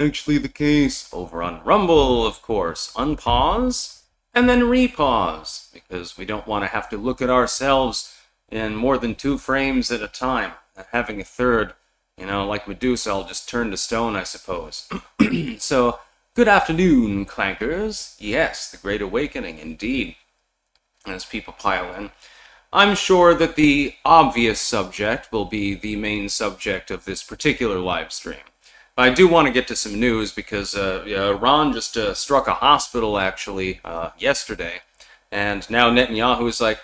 actually the case over on Rumble, of course. Unpause and then repause, because we don't want to have to look at ourselves in more than 2 frames at a time. Having a third, like Medusa, I'll just turn to stone, I suppose. So, good afternoon, clankers. Yes, the Great Awakening, indeed. As people pile in, I'm sure that the obvious subject will be the main subject of this particular live stream. I do want to get to some news because Iran just struck a hospital, actually, yesterday. And now Netanyahu is like,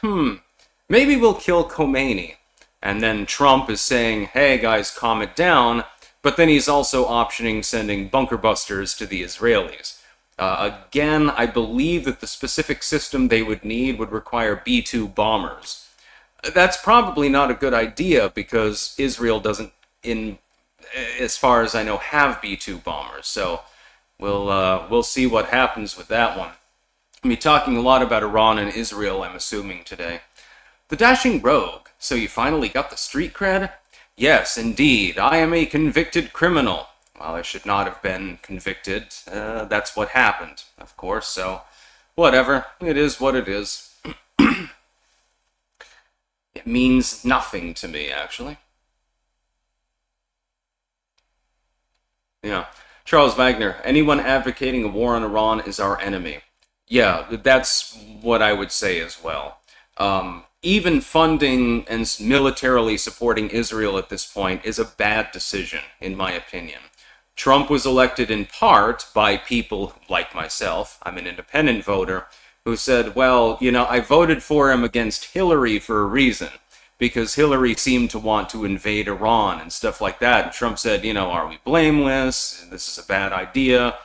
maybe we'll kill Khomeini. And then Trump is saying, hey guys, calm it down. But then he's also optioning sending bunker busters to the Israelis. Again, I believe that the specific system they would need would require B-2 bombers. That's probably not a good idea because Israel doesn't, as far as I know, have B-2 bombers. So we'll see what happens with that one. I'll be talking a lot about Iran and Israel, I'm assuming, today. The dashing rogue. So you finally got the street cred? Yes, indeed. I am a convicted criminal. Well, I should not have been convicted. That's what happened, of course, so whatever. It is what it is. It means nothing to me, actually. Yeah. Charles Wagner, anyone advocating a war on Iran is our enemy. Yeah, that's what I would say as well. Even funding and militarily supporting Israel at this point is a bad decision, in my opinion. Trump was elected in part by people like myself, I'm an independent voter, who said, well, I voted for him against Hillary for a reason, because Hillary seemed to want to invade Iran and stuff like that. And Trump said, are we blameless? This is a bad idea.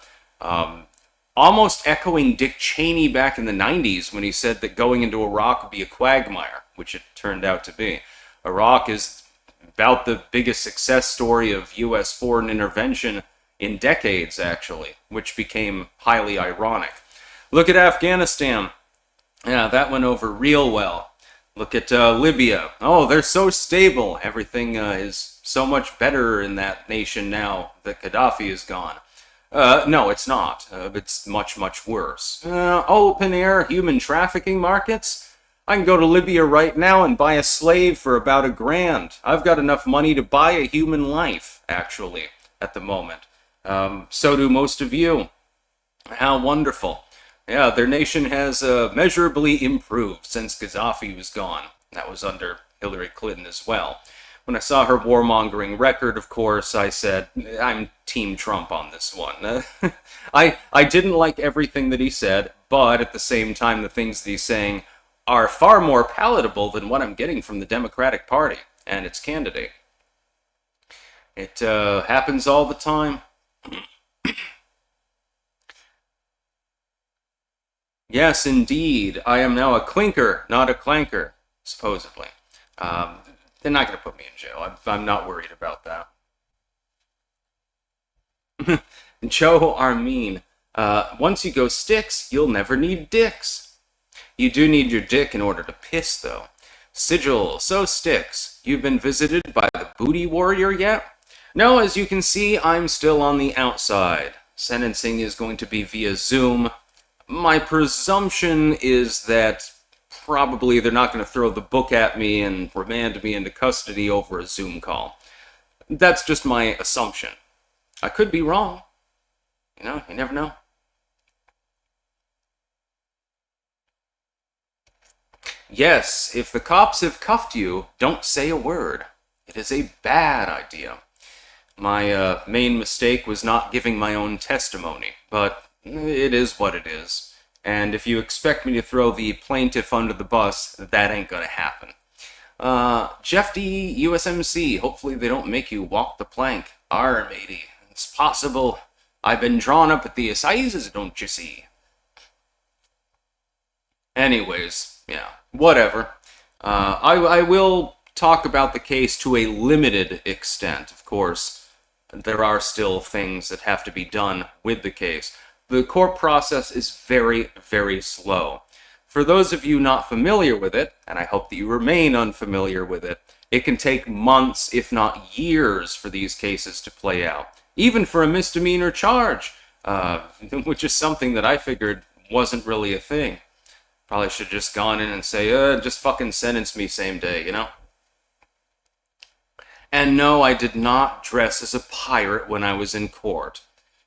Almost echoing Dick Cheney back in the 90s when he said that going into Iraq would be a quagmire, which it turned out to be. Iraq is about the biggest success story of U.S. foreign intervention in decades, actually, which became highly ironic. Look at Afghanistan. Yeah, that went over real well. Look at Libya. Oh, they're so stable. Everything is so much better in that nation now that Gaddafi is gone. No, it's not. It's much, much worse. Open-air human trafficking markets? I can go to Libya right now and buy a slave for about $1,000. I've got enough money to buy a human life, actually, at the moment. So do most of you. How wonderful. Yeah, their nation has measurably improved since Gaddafi was gone. That was under Hillary Clinton as well. When I saw her warmongering record, of course, I said, I'm Team Trump on this one. I didn't like everything that he said, but at the same time, the things that he's saying are far more palatable than what I'm getting from the Democratic Party and its candidate. It happens all the time. Yes, indeed. I am now a clinker, not a clanker, supposedly. They're not going to put me in jail. I'm not worried about that. Joe Armin. Once you go sticks, you'll never need dicks. You do need your dick in order to piss, though. Sigil, so sticks. You've been visited by the booty warrior yet? No, as you can see, I'm still on the outside. Sentencing is going to be via Zoom. My presumption is that probably they're not going to throw the book at me and remand me into custody over a Zoom call. That's just my assumption. I could be wrong. You never know. Yes, if the cops have cuffed you, don't say a word. It is a bad idea. My main mistake was not giving my own testimony, but it is what it is. And if you expect me to throw the plaintiff under the bus, that ain't gonna happen. Jeff D, USMC, hopefully they don't make you walk the plank. Arr, matey, it's possible. I've been drawn up at the assizes, don't you see? Anyways, yeah, whatever. I will talk about the case to a limited extent, of course. There are still things that have to be done with the case. The court process is very, very slow. For those of you not familiar with it, and I hope that you remain unfamiliar with it, it can take months, if not years, for these cases to play out. even for a misdemeanor charge, which is something that I figured wasn't really a thing. Probably should have just gone in and say, just fucking sentence me same day, you know? And no, I did not dress as a pirate when I was in court.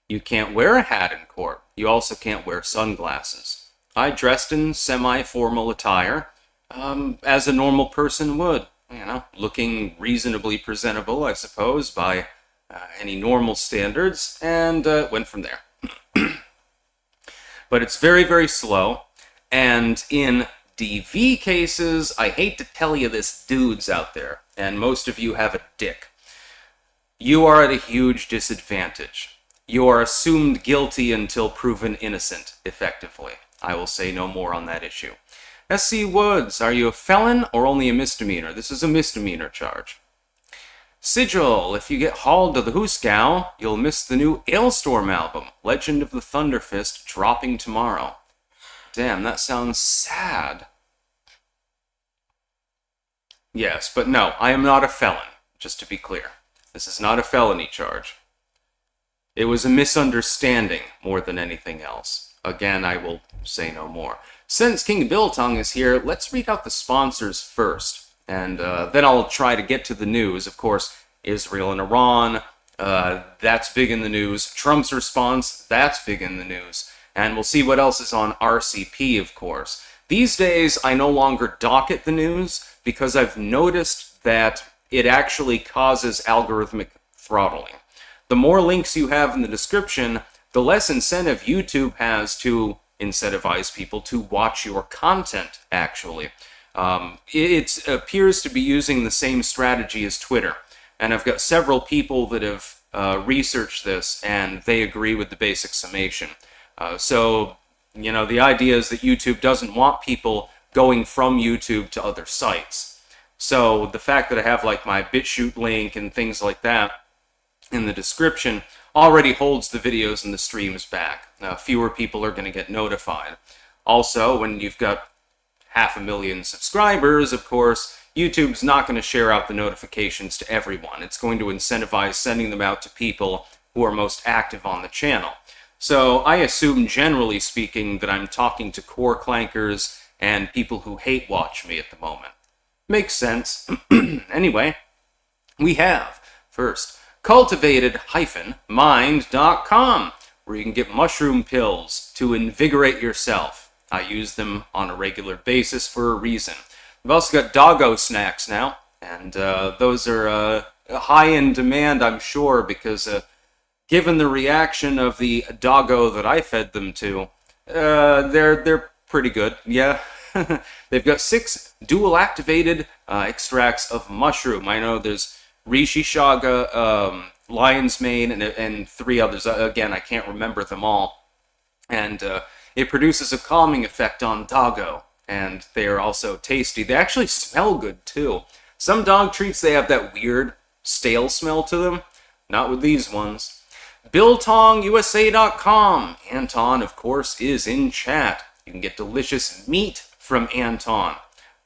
You can't wear a hat in court. You also can't wear sunglasses. I dressed in semi-formal attire, as a normal person would. You know, looking reasonably presentable, I suppose, by any normal standards, and went from there. But it's very, very slow, and in DV cases, I hate to tell you this, dudes out there, and most of you have a dick. You are at a huge disadvantage. You are assumed guilty until proven innocent, effectively. I will say no more on that issue. S.C. Woods, are you a felon or only a misdemeanor? This is a misdemeanor charge. Sigil, if you get hauled to the Hooskow, you'll miss the new Ailstorm album, Legend of the Thunderfist, dropping tomorrow. Damn, that sounds sad. Yes, but no, I am not a felon, just to be clear. This is not a felony charge. It was a misunderstanding more than anything else. Again, I will say no more. Since King Biltong is here, let's read out the sponsors first. And then I'll try to get to the news. Of course, Israel and Iran, that's big in the news. Trump's response, that's big in the news. And we'll see what else is on RCP, of course. These days, I no longer docket the news because I've noticed that it actually causes algorithmic throttling. The more links you have in the description, the less incentive YouTube has to incentivize people to watch your content, actually. It appears to be using the same strategy as Twitter. And I've got several people that have researched this, and they agree with the basic summation. So, you know, the idea is that YouTube doesn't want people going from YouTube to other sites. So the fact that I have like my BitChute link and things like that in the description already holds the videos and the streams back. Fewer people are going to get notified. Also, when you've got 500,000 subscribers, of course, YouTube's not going to share out the notifications to everyone. It's going to incentivize sending them out to people who are most active on the channel. So I assume, generally speaking, that I'm talking to core clankers and people who hate watch me at the moment. Makes sense. Anyway, we have, first, cultivated-mind.com, where you can get mushroom pills to invigorate yourself. I use them on a regular basis for a reason. We've also got doggo snacks now, and those are high in demand, I'm sure, because given the reaction of the doggo that I fed them to, they're pretty good, yeah. They've got 6 dual-activated extracts of mushroom. I know there's Rishi Shaga, Lion's Mane, and 3 others. Again, I can't remember them all. And it produces a calming effect on doggo, and they are also tasty. They actually smell good, too. Some dog treats, they have that weird, stale smell to them. Not with these ones. BiltongUSA.com. Anton, of course, is in chat. You can get delicious meat from Anton.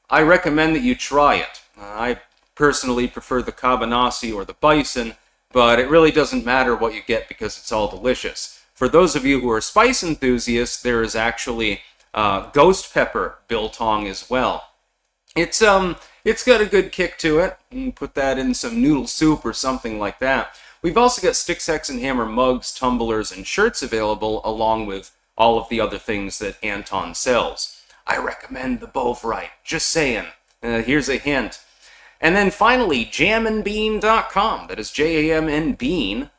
I recommend that you try it. I personally prefer the cabanasi or the bison, but it really doesn't matter what you get because it's all delicious. For those of you who are spice enthusiasts, there is actually ghost pepper biltong as well. It's got a good kick to it. You can put that in some noodle soup or something like that. We've also got Stick, Sex, and Hammer mugs, tumblers, and shirts available, along with all of the other things that Anton sells. I recommend the Bovrite. Just saying. Here's a hint. And then finally, jamandbean.com. That is jamnbean.com.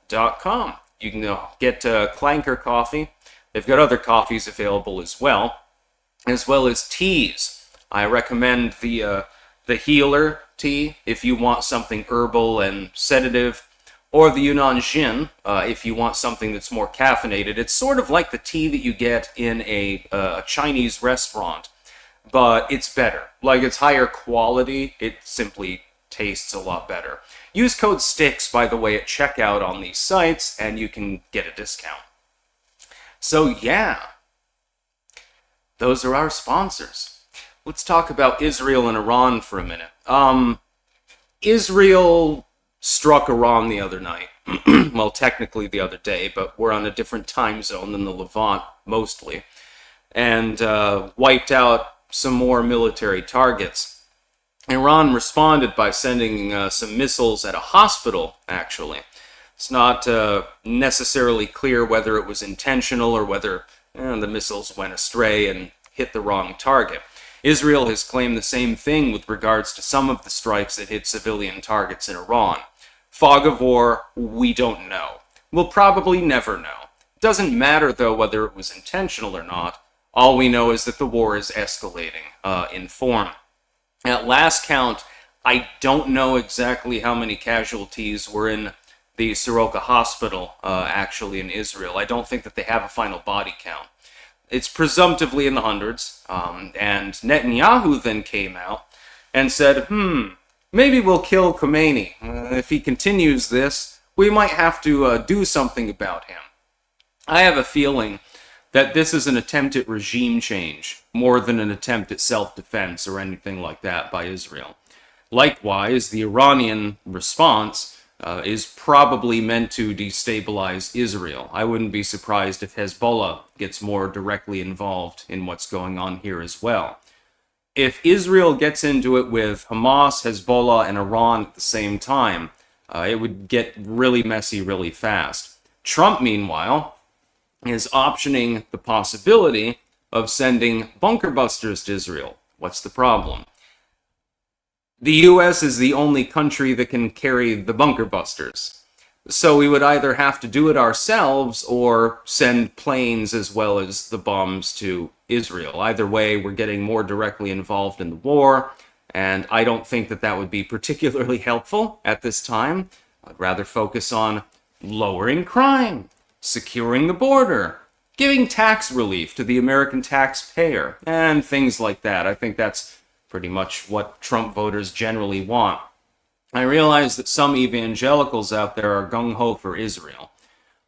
You can get Clanker coffee. They've got other coffees available as well as teas. I recommend the Healer tea if you want something herbal and sedative, or the Yunnan Jin if you want something that's more caffeinated. It's sort of like the tea that you get in a Chinese restaurant, but it's better. Like, it's higher quality. It simply tastes a lot better. Use code STICKS, by the way, at checkout on these sites, and you can get a discount. So, yeah. Those are our sponsors. Let's talk about Israel and Iran for a minute. Israel struck Iran the other night. Well, technically the other day, but we're on a different time zone than the Levant, mostly. And wiped out some more military targets. Iran responded by sending some missiles at a hospital, actually. It's not necessarily clear whether it was intentional or whether the missiles went astray and hit the wrong target. Israel has claimed the same thing with regards to some of the strikes that hit civilian targets in Iran. Fog of war, we don't know. We'll probably never know. Doesn't matter, though, whether it was intentional or not. All we know is that the war is escalating in form. At last count, I don't know exactly how many casualties were in the Soroka hospital, actually, in Israel. I don't think that they have a final body count. It's presumptively in the hundreds, and Netanyahu then came out and said, maybe we'll kill Khomeini. If he continues this, we might have to do something about him. I have a feeling that this is an attempt at regime change, more than an attempt at self-defense or anything like that by Israel. Likewise, the Iranian response is probably meant to destabilize Israel. I wouldn't be surprised if Hezbollah gets more directly involved in what's going on here as well. If Israel gets into it with Hamas, Hezbollah, and Iran at the same time, it would get really messy really fast. Trump, meanwhile, is optioning the possibility of sending bunker busters to Israel. What's the problem? The U.S. is the only country that can carry the bunker busters. So we would either have to do it ourselves or send planes as well as the bombs to Israel. Either way, we're getting more directly involved in the war, and I don't think that that would be particularly helpful at this time. I'd rather focus on lowering crime, securing the border, giving tax relief to the American taxpayer, and things like that. I think that's pretty much what Trump voters generally want. I realize that some evangelicals out there are gung-ho for Israel.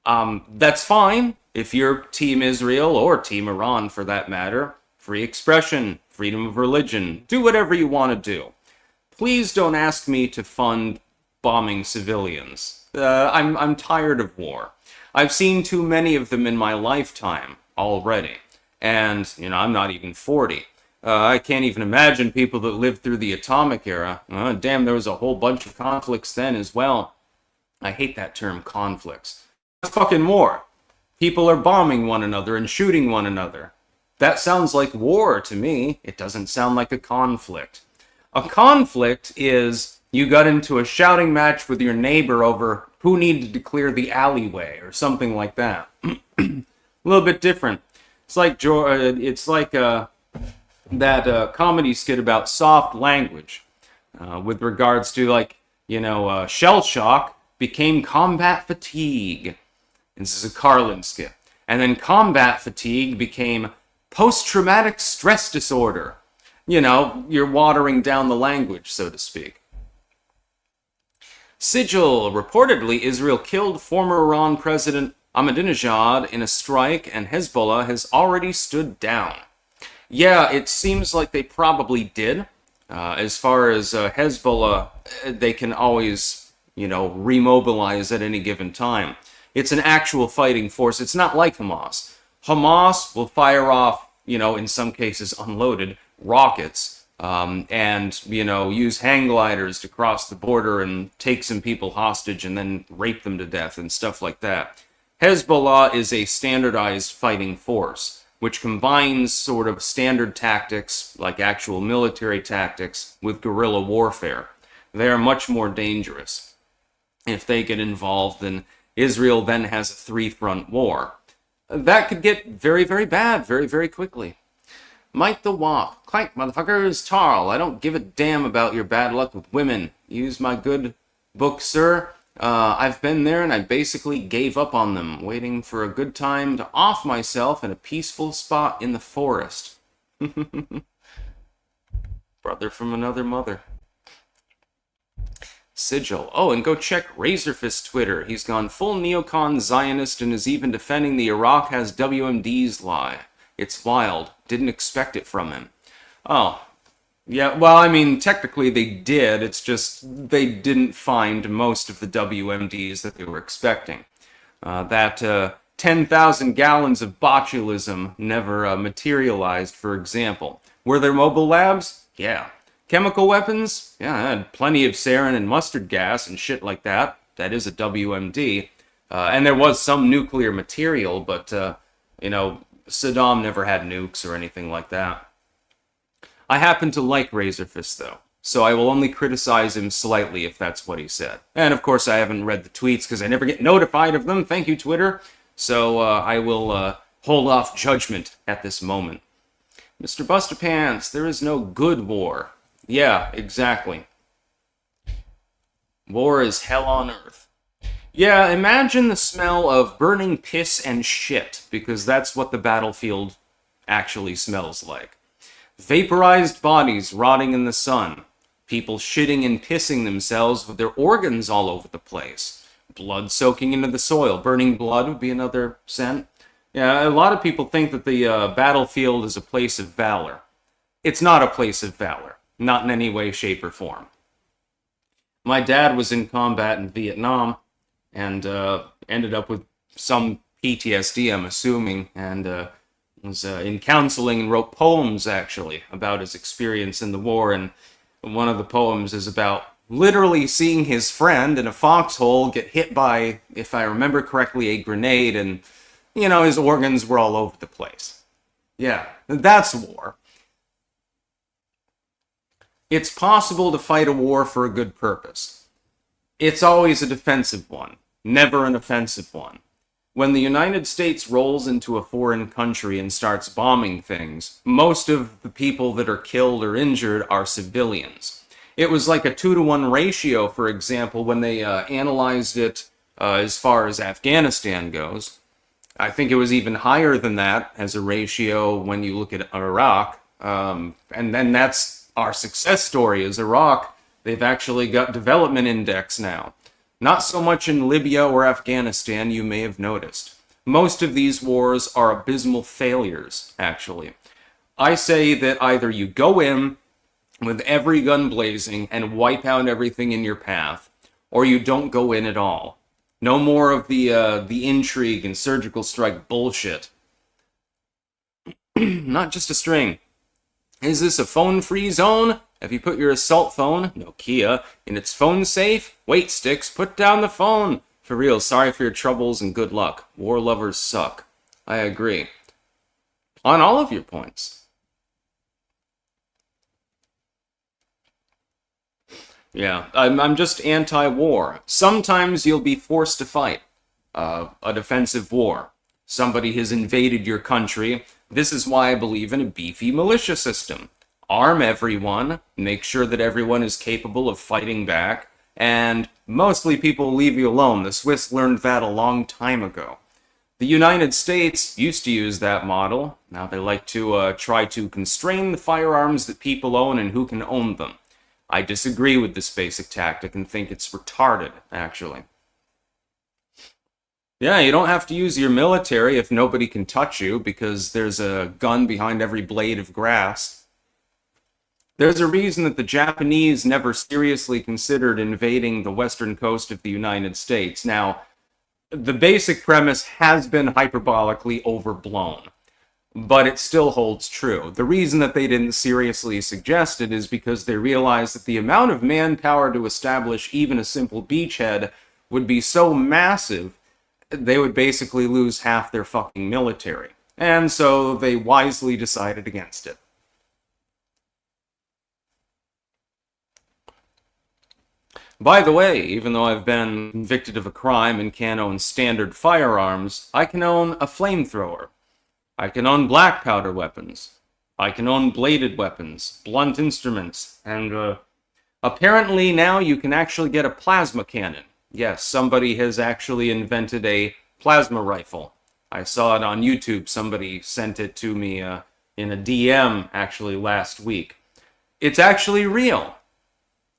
That's fine if you're Team Israel or Team Iran for that matter. Free expression, freedom of religion, do whatever you want to do. Please don't ask me to fund bombing civilians. I'm tired of war. I've seen too many of them in my lifetime already. And, I'm not even 40. I can't even imagine people that lived through the atomic era. Damn, there was a whole bunch of conflicts then as well. I hate that term, conflicts. It's fucking war. People are bombing one another and shooting one another. That sounds like war to me. It doesn't sound like a conflict. A conflict is you got into a shouting match with your neighbor over who needed to clear the alleyway or something like that. A little bit different. It's like that comedy skit about soft language with regards to shell shock became combat fatigue. This is a Carlin skit. And then combat fatigue became post-traumatic stress disorder. You're watering down the language, so to speak. Sigil, reportedly Israel killed former Iran President Ahmadinejad in a strike and Hezbollah has already stood down. Yeah, it seems like they probably did. As far as Hezbollah, they can always, remobilize at any given time. It's an actual fighting force. It's not like Hamas. Hamas will fire off, in some cases unloaded, rockets, and, use hang gliders to cross the border and take some people hostage and then rape them to death and stuff like that. Hezbollah is a standardized fighting force, which combines sort of standard tactics, like actual military tactics, with guerrilla warfare. They are much more dangerous. If they get involved, then Israel then has a three-front war. That could get very, very bad very, very quickly. Mike the Wop. Clank, motherfuckers. Tarl, I don't give a damn about your bad luck with women. Use my good book, sir. I've been there and I basically gave up on them, waiting for a good time to off myself in a peaceful spot in the forest. Brother from another mother. Sigil. Oh, and go check Razorfist Twitter. He's gone full neocon Zionist and is even defending the Iraq has WMDs lie. It's wild. Didn't expect it from him. Oh, Yeah, well, I mean, technically they did. It's just they didn't find most of the WMDs that they were expecting. That 10,000 gallons of botulism never materialized, for example. Were there mobile labs? Yeah. Chemical weapons? Yeah, I had plenty of sarin and mustard gas and shit like that. That is a WMD. And there was some nuclear material, but, Saddam never had nukes or anything like that. I happen to like Razorfist, though, so I will only criticize him slightly if that's what he said. And of course, I haven't read the tweets because I never get notified of them. Thank you, Twitter. So I will hold off judgment at this moment. Mr. Busterpants, there is no good war. Yeah, exactly. War is hell on earth. Yeah, imagine the smell of burning piss and shit, because that's what the battlefield actually smells like. Vaporized bodies rotting in the sun. People shitting and pissing themselves with their organs all over the place. Blood soaking into the soil. Burning blood would be another scent. Yeah, a lot of people think that the battlefield is a place of valor. It's not a place of valor. Not in any way, shape, or form. My dad was in combat in Vietnam and ended up with some PTSD, I'm assuming, and was in counseling and wrote poems, actually, about his experience in the war. And one of the poems is about literally seeing his friend in a foxhole get hit by, if I remember correctly, a grenade, and, his organs were all over the place. Yeah, that's war. It's possible to fight a war for a good purpose. It's always a defensive one, never an offensive one. When the United States rolls into a foreign country and starts bombing things, most of the people that are killed or injured are civilians. It was like a 2-to-1 ratio, for example, when they analyzed it as far as Afghanistan goes. I think it was even higher than that as a ratio when you look at Iraq. And then that's our success story is Iraq. They've actually got development index now. Not so much in Libya or Afghanistan, you may have noticed. Most of these wars are abysmal failures, actually. I say that either you go in with every gun blazing and wipe out everything in your path, or you don't go in at all. No more of the intrigue and surgical strike bullshit. Not just a string. Is this a phone-free zone? Have you put your assault phone, Nokia, in its phone safe? Wait, Sticks, put down the phone. For real, sorry for your troubles and good luck. War lovers suck. I agree. On all of your points. Yeah, I'm just anti-war. Sometimes you'll be forced to fight a defensive war. Somebody has invaded your country. This is why I believe in a beefy militia system. Arm everyone, make sure that everyone is capable of fighting back, and mostly people will leave you alone. The Swiss learned that a long time ago. The United States used to use that model. Now they like to try to constrain the firearms that people own and who can own them. I disagree with this basic tactic and think it's retarded, actually. Yeah, you don't have to use your military if nobody can touch you because there's a gun behind every blade of grass. There's a reason that the Japanese never seriously considered invading the western coast of the United States. Now, the basic premise has been hyperbolically overblown, but it still holds true. The reason that they didn't seriously suggest it is because they realized that the amount of manpower to establish even a simple beachhead would be so massive, they would basically lose half their fucking military. And so they wisely decided against it. By the way, even though I've been convicted of a crime and can't own standard firearms, I can own a flamethrower. I can own black powder weapons. I can own bladed weapons, blunt instruments, and apparently now you can actually get a plasma cannon. Yes, somebody has actually invented a plasma rifle. I saw it on YouTube. Somebody sent it to me in a DM actually last week. It's actually real.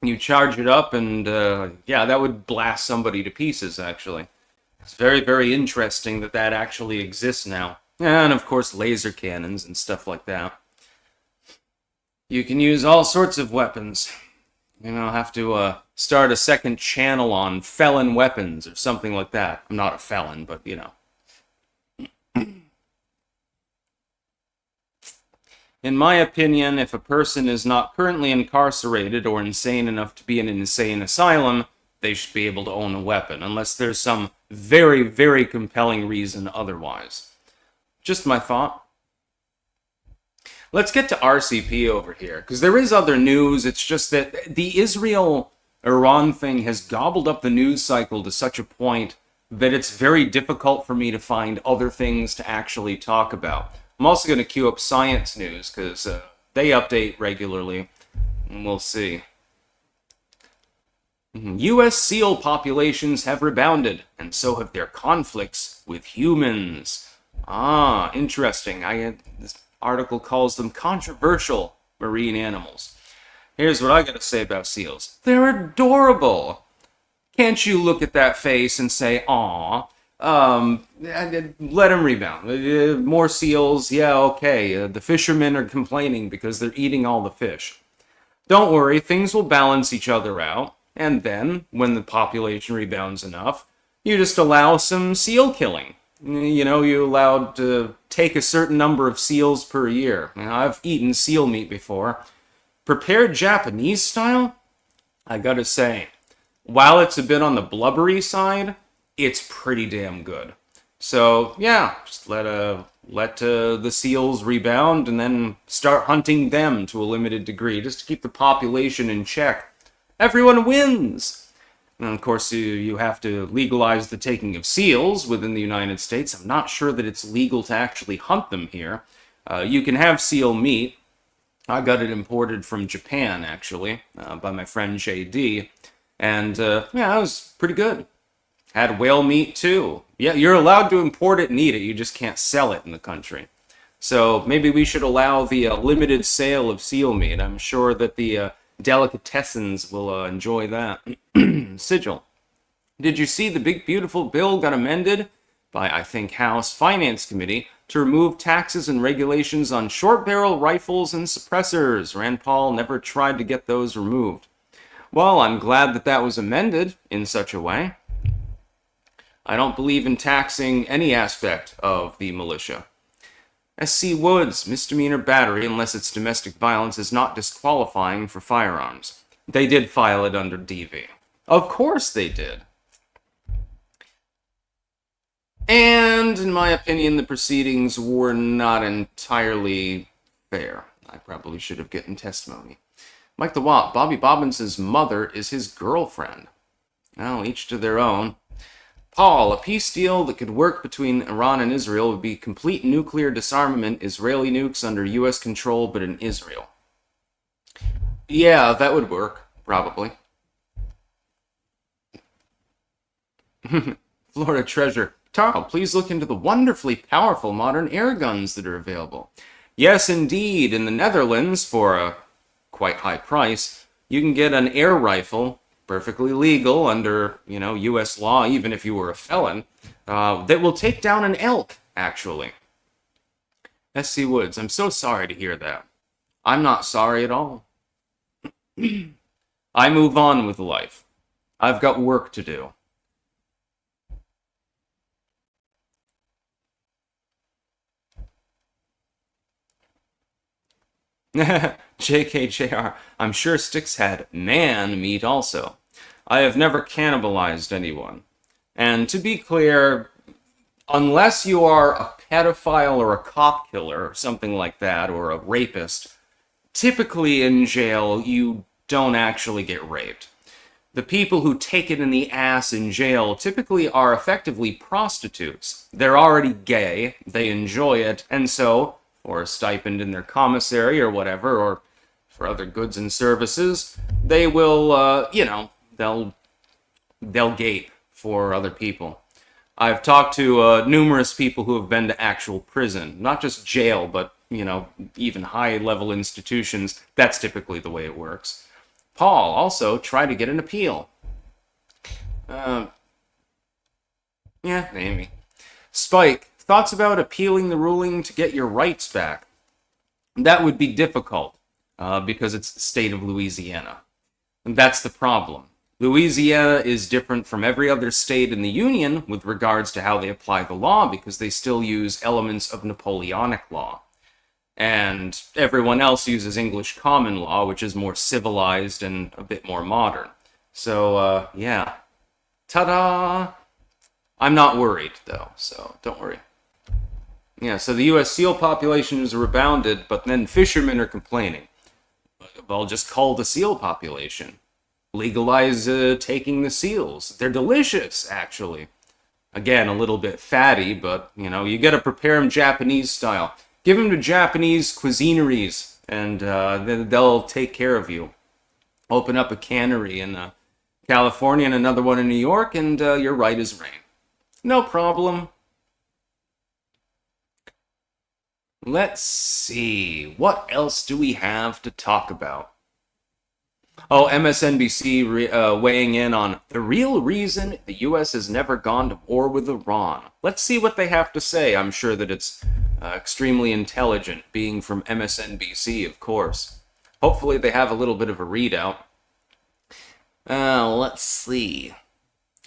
You charge it up and yeah, that would blast somebody to pieces, actually. It's very, very interesting that that actually exists now. And of course, laser cannons and stuff like that. You can use all sorts of weapons. I'll have to start a second channel on felon weapons or something like that. I'm not a felon, but In my opinion, if a person is not currently incarcerated or insane enough to be in an insane asylum, they should be able to own a weapon, unless there's some very, very compelling reason otherwise. Just my thought. Let's get to RCP over here, because there is other news. It's just that the Israel-Iran thing has gobbled up the news cycle to such a point that it's very difficult for me to find other things to actually talk about. I'm also going to queue up science news, because they update regularly, and we'll see. U.S. seal populations have rebounded, and so have their conflicts with humans. Ah, interesting. This article calls them controversial marine animals. Here's what I gotta say about seals. They're adorable. Can't you look at that face and say, "Aw"? Let them rebound. More seals, yeah, okay. The fishermen are complaining because they're eating all the fish. Don't worry, things will balance each other out. And then, when the population rebounds enough, you just allow some seal killing. You allowed to take a certain number of seals per year. I've eaten seal meat before. Prepared Japanese style, I gotta say, while it's a bit on the blubbery side, it's pretty damn good. So, yeah, just let the seals rebound and then start hunting them to a limited degree, just to keep the population in check. Everyone wins! And of course, you have to legalize the taking of seals within the United States. I'm not sure that it's legal to actually hunt them here. You can have seal meat. I got it imported from Japan, actually, by my friend JD. And, yeah, it was pretty good. Had whale meat, too. Yeah, you're allowed to import it and eat it. You just can't sell it in the country. So maybe we should allow the limited sale of seal meat. I'm sure that the delicatessens will enjoy that. Sigil. Did you see the big beautiful bill got amended by, I think, House Finance Committee to remove taxes and regulations on short barrel rifles and suppressors? Rand Paul never tried to get those removed. Well, I'm glad that that was amended in such a way. I don't believe in taxing any aspect of the militia. SC Woods, misdemeanor battery, unless it's domestic violence, is not disqualifying for firearms. They did file it under DV. Of course they did. And, in my opinion, the proceedings were not entirely fair. I probably should have gotten testimony. Mike the Wop, Bobby Bobbins' mother is his girlfriend. Well, each to their own. Paul, a peace deal that could work between Iran and Israel would be complete nuclear disarmament, Israeli nukes under U.S. control, but in Israel. Yeah, that would work, probably. Florida Treasure. Taro, please look into the wonderfully powerful modern air guns that are available. Yes, indeed. In the Netherlands, for a quite high price, you can get an air rifle, perfectly legal under, U.S. law, even if you were a felon, that will take down an elk, actually. SC Woods, I'm so sorry to hear that. I'm not sorry at all. I move on with life. I've got work to do. JKJR, I'm sure Styx had man meat also. I have never cannibalized anyone. And to be clear, unless you are a pedophile or a cop killer or something like that, or a rapist, typically in jail you don't actually get raped. The people who take it in the ass in jail typically are effectively prostitutes. They're already gay, they enjoy it, and so, for a stipend in their commissary or whatever, or for other goods and services, they will, they'll gape for other people. I've talked to numerous people who have been to actual prison, not just jail, but, even high-level institutions. That's typically the way it works. Paul, also, try to get an appeal. Yeah, maybe. Spike, thoughts about appealing the ruling to get your rights back? That would be difficult. because it's the state of Louisiana. And that's the problem. Louisiana is different from every other state in the Union with regards to how they apply the law because they still use elements of Napoleonic law. And everyone else uses English common law, which is more civilized and a bit more modern. So, yeah. Ta-da! I'm not worried, though, so don't worry. Yeah, so the U.S. seal population has rebounded, but then fishermen are complaining. Well, just cull the seal population. Legalize taking the seals. They're delicious, actually. Again, a little bit fatty, but, you gotta prepare them Japanese style. Give them to Japanese cuisineries, and then they'll take care of you. Open up a cannery in California and another one in New York, and you're right as rain. No problem. Let's see. What else do we have to talk about? Oh, MSNBC weighing in on the real reason the U.S. has never gone to war with Iran. Let's see what they have to say. I'm sure that it's extremely intelligent, being from MSNBC, of course. Hopefully they have a little bit of a readout. Let's see.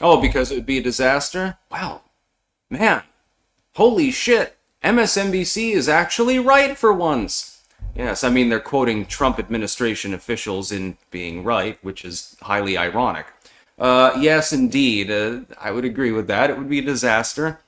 Oh, because it would be a disaster? Wow. Man. Holy shit. MSNBC is actually right for once. Yes, I mean, they're quoting Trump administration officials in being right, which is highly ironic. Yes, indeed. I would agree with that. It would be a disaster.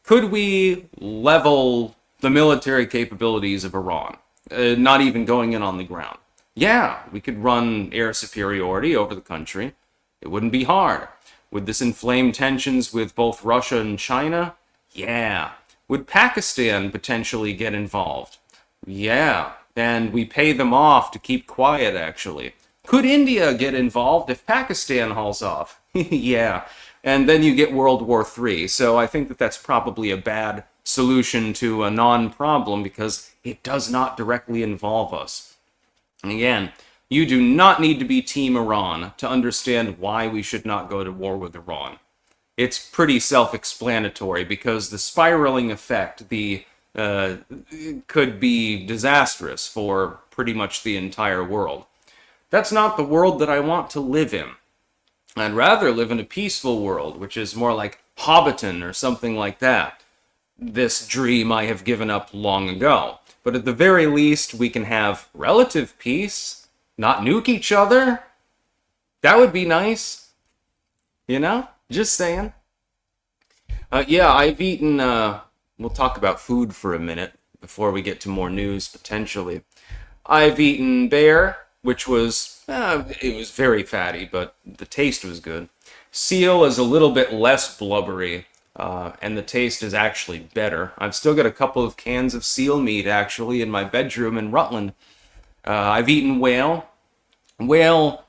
Could we level the military capabilities of Iran? Not even going in on the ground. Yeah, we could run air superiority over the country. It wouldn't be hard. Would this inflame tensions with both Russia and China? Yeah. Would Pakistan potentially get involved? Yeah. And we pay them off to keep quiet, actually. Could India get involved if Pakistan hauls off? Yeah. And then you get World War III. So I think that that's probably a bad solution to a non-problem because it does not directly involve us. And again, you do not need to be Team Iran to understand why we should not go to war with Iran. It's pretty self-explanatory because the spiraling effect, could be disastrous for pretty much the entire world. That's not the world that I want to live in. I'd rather live in a peaceful world, which is more like Hobbiton or something like that. This dream I have given up long ago. But at the very least, we can have relative peace, not nuke each other. That would be nice. Just saying. Yeah, I've eaten... We'll talk about food for a minute before we get to more news, potentially. I've eaten bear, which was, it was very fatty, but the taste was good. Seal is a little bit less blubbery, and the taste is actually better. I've still got a couple of cans of seal meat, actually, in my bedroom in Rutland. I've eaten whale. Whale,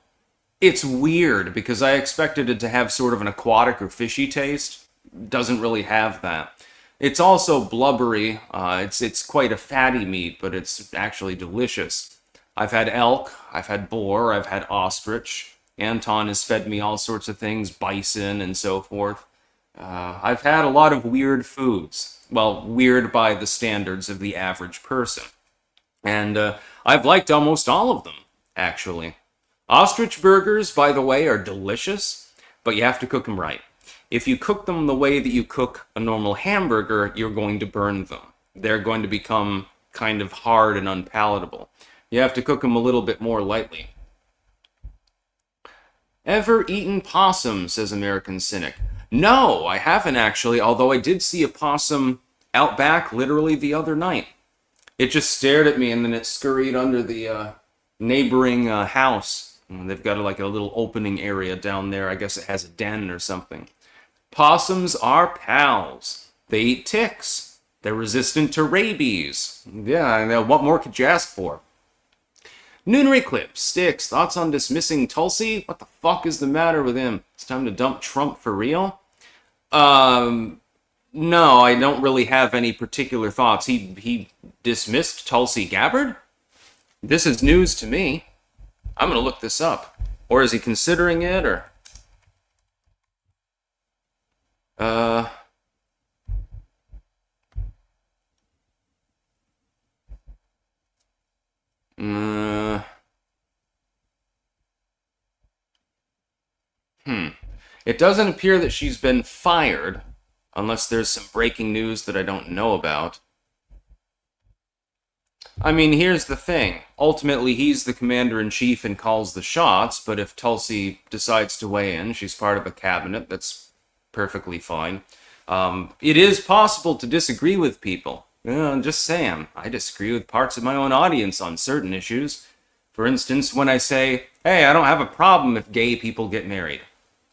it's weird, because I expected it to have sort of an aquatic or fishy taste. Doesn't really have that. It's also blubbery. It's quite a fatty meat, but it's actually delicious. I've had elk, I've had boar, I've had ostrich. Anton has fed me all sorts of things, bison and so forth. I've had a lot of weird foods. Well, weird by the standards of the average person. And I've liked almost all of them, actually. Ostrich burgers, by the way, are delicious, but you have to cook them right. If you cook them the way that you cook a normal hamburger, you're going to burn them. They're going to become kind of hard and unpalatable. You have to cook them a little bit more lightly. Ever eaten possum, says American Cynic. No, I haven't actually, although I did see a possum out back literally the other night. It just stared at me and then it scurried under the neighboring house. They've got like a little opening area down there. I guess it has a den or something. Possums are pals. They eat ticks. They're resistant to rabies. Yeah, what more could you ask for? Nooner Eclipse, Sticks, thoughts on dismissing Tulsi? What the fuck is the matter with him? It's time to dump Trump for real? No, I don't really have any particular thoughts. He dismissed Tulsi Gabbard? This is news to me. I'm gonna look this up. Or is he considering it, or... Hmm. It doesn't appear that she's been fired, unless there's some breaking news that I don't know about. I mean, here's the thing. Ultimately, he's the commander in chief and calls the shots, but if Tulsi decides to weigh in, she's part of a cabinet. That's perfectly fine. It is possible to disagree with people. I'm just saying, I disagree with parts of my own audience on certain issues. For instance, when I say, hey, I don't have a problem if gay people get married.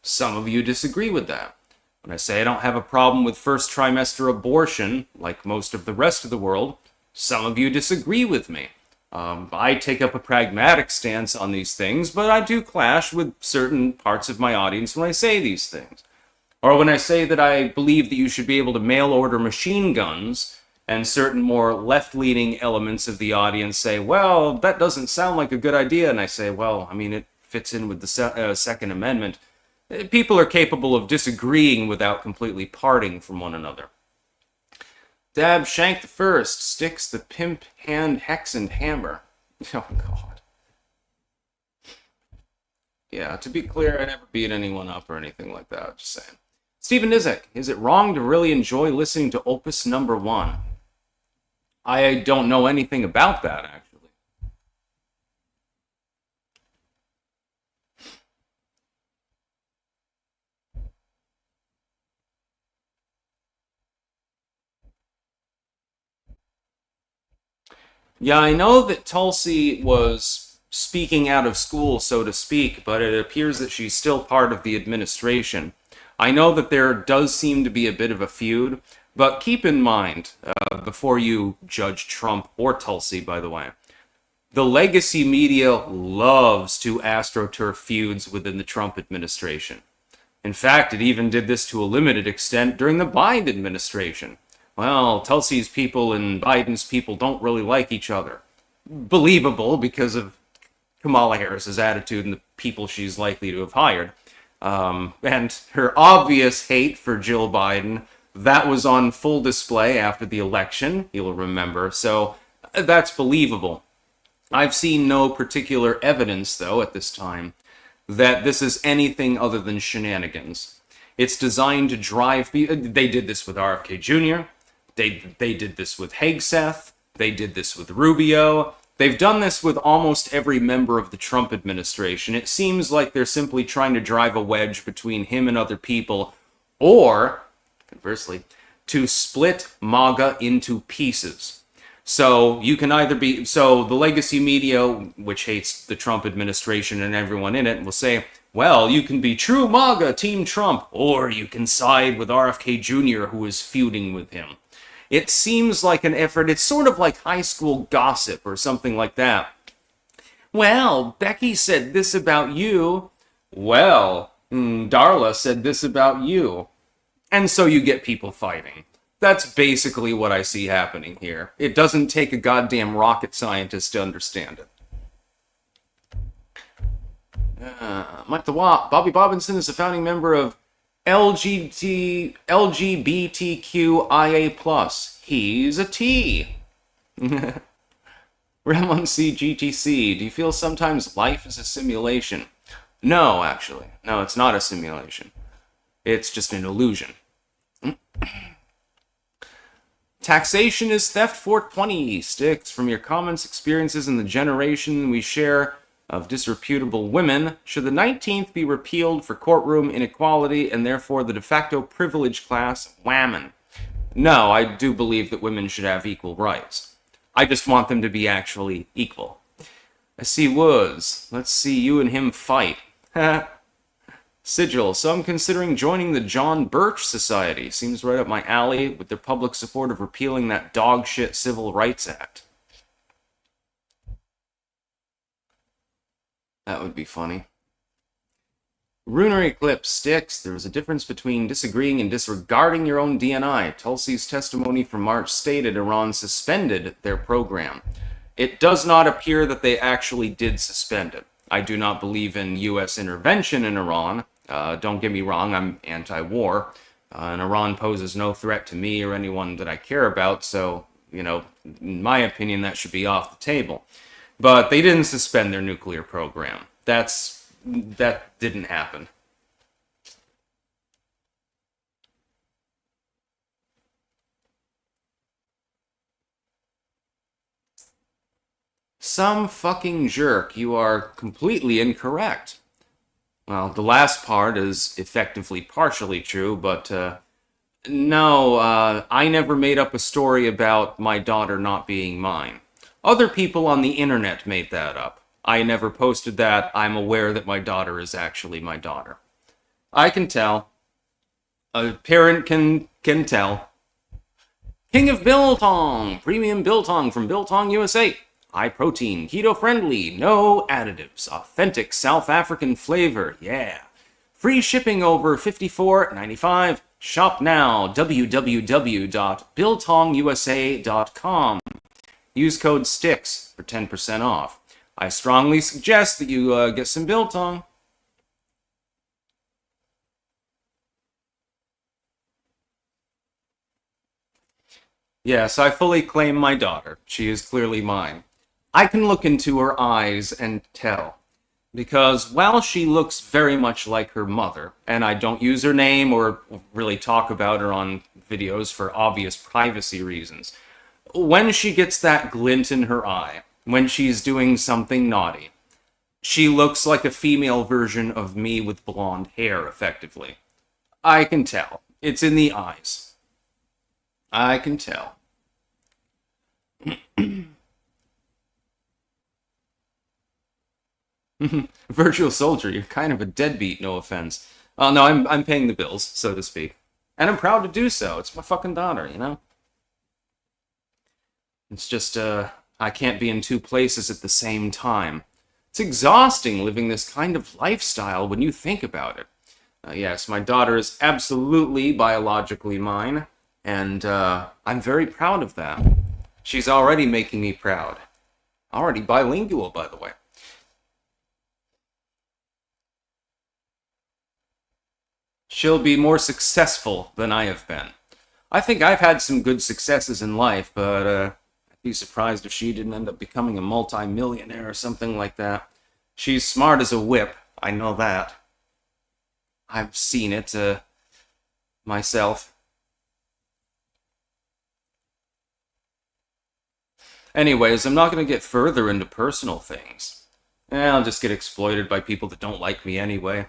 Some of you disagree with that. When I say I don't have a problem with first trimester abortion, like most of the rest of the world, some of you disagree with me. I take up a pragmatic stance on these things, but I do clash with certain parts of my audience when I say these things. Or when I say that I believe that you should be able to mail order machine guns, and certain more left-leaning elements of the audience say, well, that doesn't sound like a good idea. And I say, well, I mean, it fits in with the Second Amendment. People are capable of disagreeing without completely parting from one another. Dab Shank the First sticks the pimp hand hex and hammer. Oh, God. Yeah, to be clear, I never beat anyone up or anything like that. Just saying. Stephen Nizek, is it wrong to really enjoy listening to Opus Number 1? I don't know anything about that, actually. Yeah, I know that Tulsi was speaking out of school, so to speak, but it appears that she's still part of the administration. I know that there does seem to be a bit of a feud, but keep in mind, before you judge Trump or Tulsi, by the way, the legacy media loves to astroturf feuds within the Trump administration. In fact, it even did this to a limited extent during the Biden administration. Well, Tulsi's people and Biden's people don't really like each other. Believable because of Kamala Harris's attitude and the people she's likely to have hired. And her obvious hate for Jill Biden, that was on full display after the election, you'll remember. So that's believable. I've seen no particular evidence, though, at this time, that this is anything other than shenanigans. It's designed to drive people. They did this with RFK Jr., they did this with Hegseth, they did this with Rubio. They've done this with almost every member of the Trump administration. It seems like they're simply trying to drive a wedge between him and other people, or, conversely, to split MAGA into pieces. So you can either be, so the legacy media, which hates the Trump administration and everyone in it, will say, well, you can be true MAGA, Team Trump, or you can side with RFK Jr., who is feuding with him. It seems like an effort, it's sort of like high school gossip or something like that. Well, Becky said this about you. Well, Darla said this about you. And so you get people fighting. That's basically what I see happening here. It doesn't take a goddamn rocket scientist to understand it. Mike the Wop. Bobby Bobinson is a founding member of LGBTQIA+. He's a T. Ramon C. GTC. Do you feel sometimes life is a simulation? No, actually. No, it's not a simulation. It's just an illusion. Taxation is theft 420. Sticks from your comments, experiences, and the generation we share of disreputable women. Should the 19th be repealed for courtroom inequality and therefore the de facto privileged class whammon? No, I do believe that women should have equal rights. I just want them to be actually equal. I see Woods. Let's see you and him fight. Sigil. So I'm considering joining the John Birch Society. Seems right up my alley with their public support of repealing that dog shit Civil Rights Act. That would be funny. Runar Eclipse. Sticks. There was a difference between disagreeing and disregarding your own DNI. Tulsi's testimony from March stated Iran suspended their program. It does not appear that they actually did suspend it. I do not believe in U.S. intervention in Iran. Don't get me wrong, I'm anti-war. And Iran poses no threat to me or anyone that I care about, so, in my opinion, that should be off the table. But they didn't suspend their nuclear program. That didn't happen. some fucking jerk. You are completely incorrect. Well, the last part is effectively partially true, but no, I never made up a story about my daughter not being mine. Other people on the internet made that up. I never posted that. I'm aware that my daughter is actually my daughter. I can tell. A parent can tell. King of Biltong! Premium Biltong from Biltong, USA. High protein, keto friendly, no additives, authentic South African flavor, yeah. Free shipping over $54.95. Shop now, www.biltongusa.com. Use code STICKS for 10% off. I strongly suggest that you get some Biltong. Yes, I fully claim my daughter. She is clearly mine. I can look into her eyes and tell. Because while she looks very much like her mother, and I don't use her name or really talk about her on videos for obvious privacy reasons, when she gets that glint in her eye, when she's doing something naughty, she looks like a female version of me with blonde hair, effectively. I can tell. It's in the eyes. I can tell. Virtual soldier, you're kind of a deadbeat, no offense. Oh, no, I'm paying the bills, so to speak. And I'm proud to do so. It's my fucking daughter, you know? It's just, I can't be in two places at the same time. It's exhausting living this kind of lifestyle when you think about it. Yes, my daughter is absolutely biologically mine, and I'm very proud of that. She's already making me proud. Already bilingual, by the way. She'll be more successful than I have been. I think I've had some good successes in life, but I'd be surprised if she didn't end up becoming a multi-millionaire or something like that. She's smart as a whip, I know that. I've seen it myself. Anyways, I'm not going to get further into personal things. I'll just get exploited by people that don't like me anyway.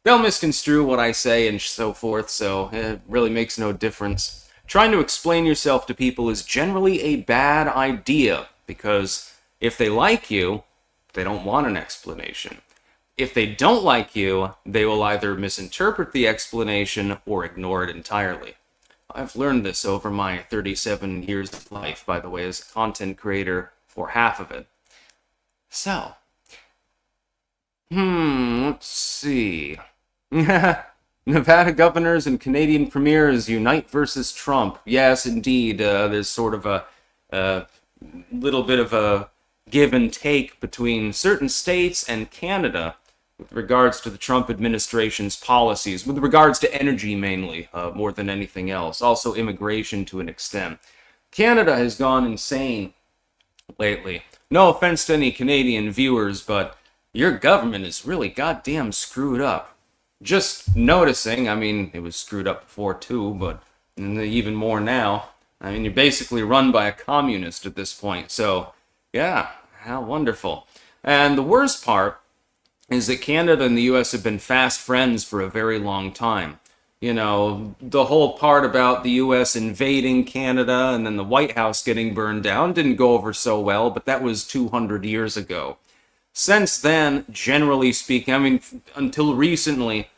They'll misconstrue what I say and so forth, so it really makes no difference. Trying to explain yourself to people is generally a bad idea, because if they like you, they don't want an explanation. If they don't like you, they will either misinterpret the explanation or ignore it entirely. I've learned this over my 37 years of life, by the way, as a content creator for half of it. So, let's see. Nevada governors and Canadian premiers unite versus Trump. Yes, indeed. There's sort of a little bit of a give and take between certain states and Canada with regards to the Trump administration's policies, with regards to energy mainly, more than anything else. Also immigration to an extent. Canada has gone insane lately. No offense to any Canadian viewers, but your government is really goddamn screwed up. Just noticing, I mean, it was screwed up before too, but even more now. I mean, you're basically run by a communist at this point, so yeah, how wonderful. And the worst part is that Canada and the US have been fast friends for a very long time. You know, the whole part about the US invading Canada and then the White House getting burned down didn't go over so well, but that was 200 years ago. Since then, generally speaking, I mean, until recently,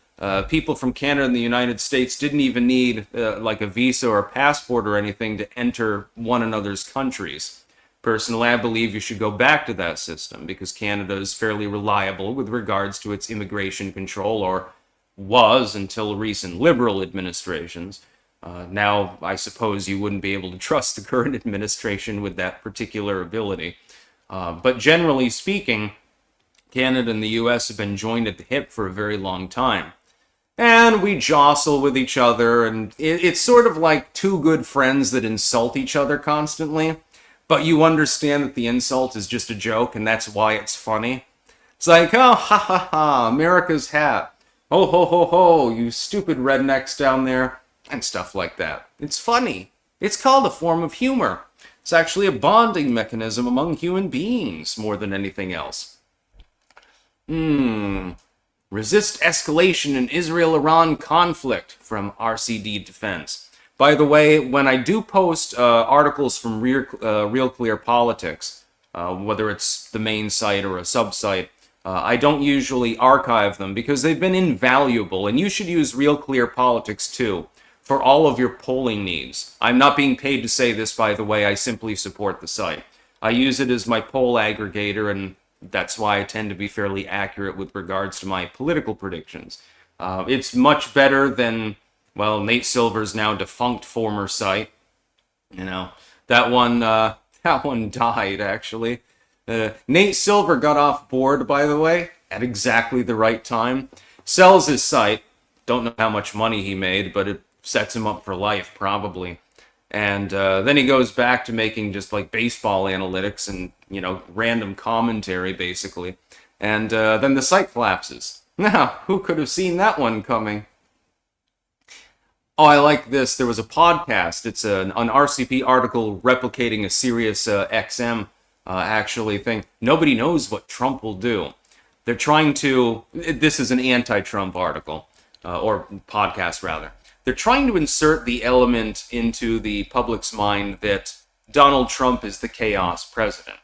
people from Canada and the United States didn't even need like a visa or a passport or anything to enter one another's countries. Personally, I believe you should go back to that system because Canada is fairly reliable with regards to its immigration control, or was until recent liberal administrations. Now, I suppose you wouldn't be able to trust the current administration with that particular ability. But generally speaking, Canada and the US have been joined at the hip for a very long time. And we jostle with each other, and it's sort of like two good friends that insult each other constantly, but you understand that the insult is just a joke, and that's why it's funny. It's like, oh, ha ha ha, America's hat. Ho ho ho ho, you stupid rednecks down there, and stuff like that. It's funny. It's called a form of humor. It's actually a bonding mechanism among human beings more than anything else. Resist escalation in Israel-Iran conflict from RCD Defense. By the way, when I do post articles from Real Clear Politics, whether it's the main site or a sub-site, I don't usually archive them because they've been invaluable, and you should use Real Clear Politics too for all of your polling needs. I'm not being paid to say this, by the way. I simply support the site. I use it as my poll aggregator, and that's why I tend to be fairly accurate with regards to my political predictions. It's much better than, well, Nate Silver's now defunct former site. You know, that one died, actually. Nate Silver got off board, by the way, at exactly the right time. Sells his site. Don't know how much money he made, but it sets him up for life, probably. And then he goes back to making just like baseball analytics and, you know, random commentary, basically. And then the site collapses. Now, who could have seen that one coming? Oh, I like this. There was a podcast. It's an RCP article replicating a Sirius XM actually thing. Nobody knows what Trump will do. They're trying to... This is an anti-Trump article, or podcast, rather. They're trying to insert the element into the public's mind that Donald Trump is the chaos president.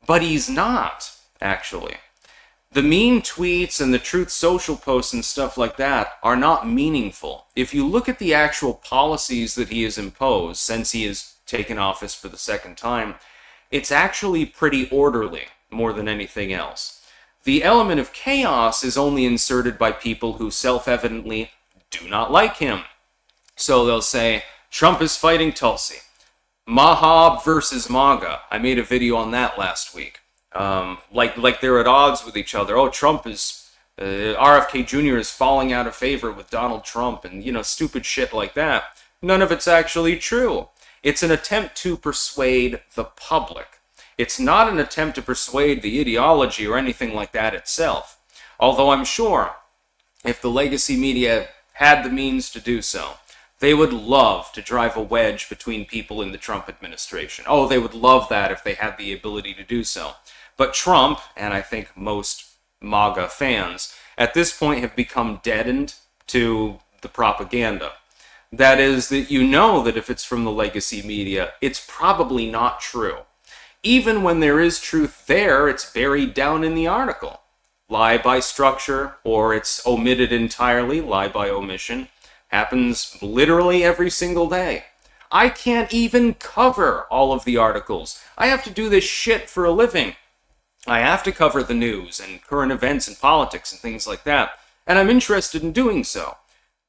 But he's not, actually. The mean tweets and the Truth Social posts and stuff like that are not meaningful. If you look at the actual policies that he has imposed since he has taken office for the second time, it's actually pretty orderly, more than anything else. The element of chaos is only inserted by people who self-evidently do not like him. So they'll say, Trump is fighting Tulsi. Mahab versus MAGA. I made a video on that last week. Like they're at odds with each other. Oh, Trump is... RFK Jr. is falling out of favor with Donald Trump and, you know, stupid shit like that. None of it's actually true. It's an attempt to persuade the public. It's not an attempt to persuade the ideology or anything like that itself. Although I'm sure if the legacy media had the means to do so, they would love to drive a wedge between people in the Trump administration. Oh, they would love that if they had the ability to do so. But Trump, and I think most MAGA fans, at this point have become deadened to the propaganda. That is, that you know that if it's from the legacy media, it's probably not true. Even when there is truth there, it's buried down in the article. Lie by structure, or it's omitted entirely, lie by omission, happens literally every single day. I can't even cover all of the articles. I have to do this shit for a living. I have to cover the news and current events and politics and things like that, and I'm interested in doing so.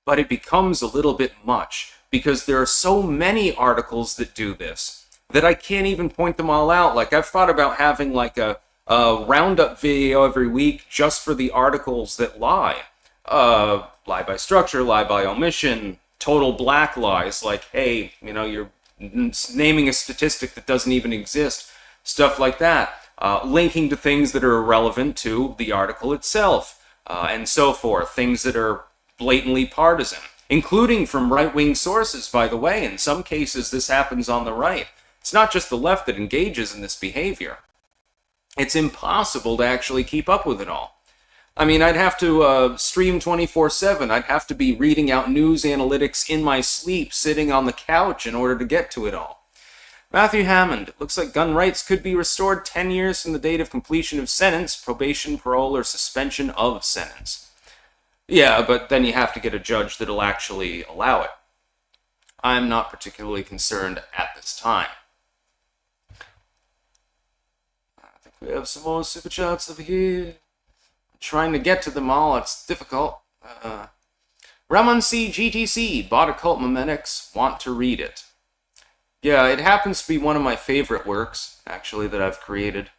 But it becomes a little bit much, because there are so many articles that do this, that I can't even point them all out. Like, I've thought about having like a roundup video every week just for the articles that lie. Lie by structure, lie by omission, total black lies, like, hey, you know, you're naming a statistic that doesn't even exist, stuff like that. Linking to things that are irrelevant to the article itself, and so forth. Things that are blatantly partisan, including from right-wing sources, by the way. In some cases, this happens on the right. It's not just the left that engages in this behavior. It's impossible to actually keep up with it all. I mean, I'd have to stream 24/7. I'd have to be reading out news analytics in my sleep, sitting on the couch in order to get to it all. Matthew Hammond, it looks like gun rights could be restored 10 years from the date of completion of sentence, probation, parole, or suspension of sentence. Yeah, but then you have to get a judge that'll actually allow it. I'm not particularly concerned at this time. I think we have some more super chats over here. I'm trying to get to them all, it's difficult. Raman C. GTC, bought Occult Memetics, want to read it. Yeah, it happens to be one of my favorite works, actually, that I've created.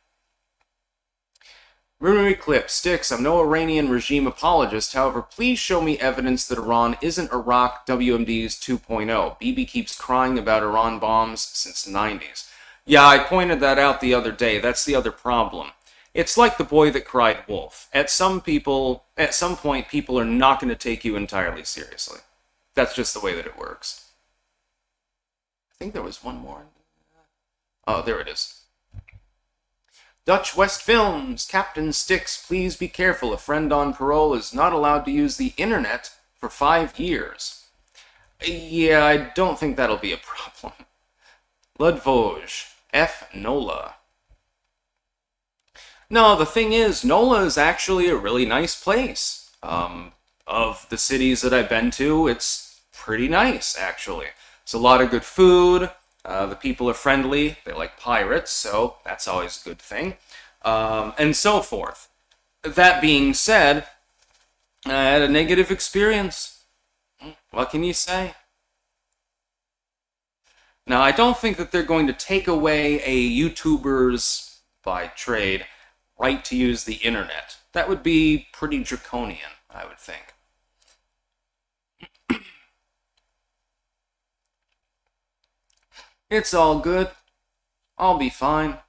Rumor Clip, Sticks, I'm no Iranian regime apologist, however, please show me evidence that Iran isn't Iraq WMD's 2.0. Bibi keeps crying about Iran bombs since the 90s. Yeah, I pointed that out the other day. That's the other problem. It's like the boy that cried wolf. At some point, people are not going to take you entirely seriously. That's just the way that it works. I think there was one more. Oh, there it is. Dutch West Films, Captain Sticks, please be careful. A friend on parole is not allowed to use the internet for 5 years. Yeah, I don't think that'll be a problem. Ludvoj, F. Nola. No, the thing is, Nola is actually a really nice place. Of the cities that I've been to, it's pretty nice, actually. It's a lot of good food. The people are friendly. They like pirates, so that's always a good thing. And so forth. That being said, I had a negative experience. What can you say? Now, I don't think that they're going to take away a YouTuber's, by trade, right to use the internet. That would be pretty draconian, I would think. It's all good. I'll be fine.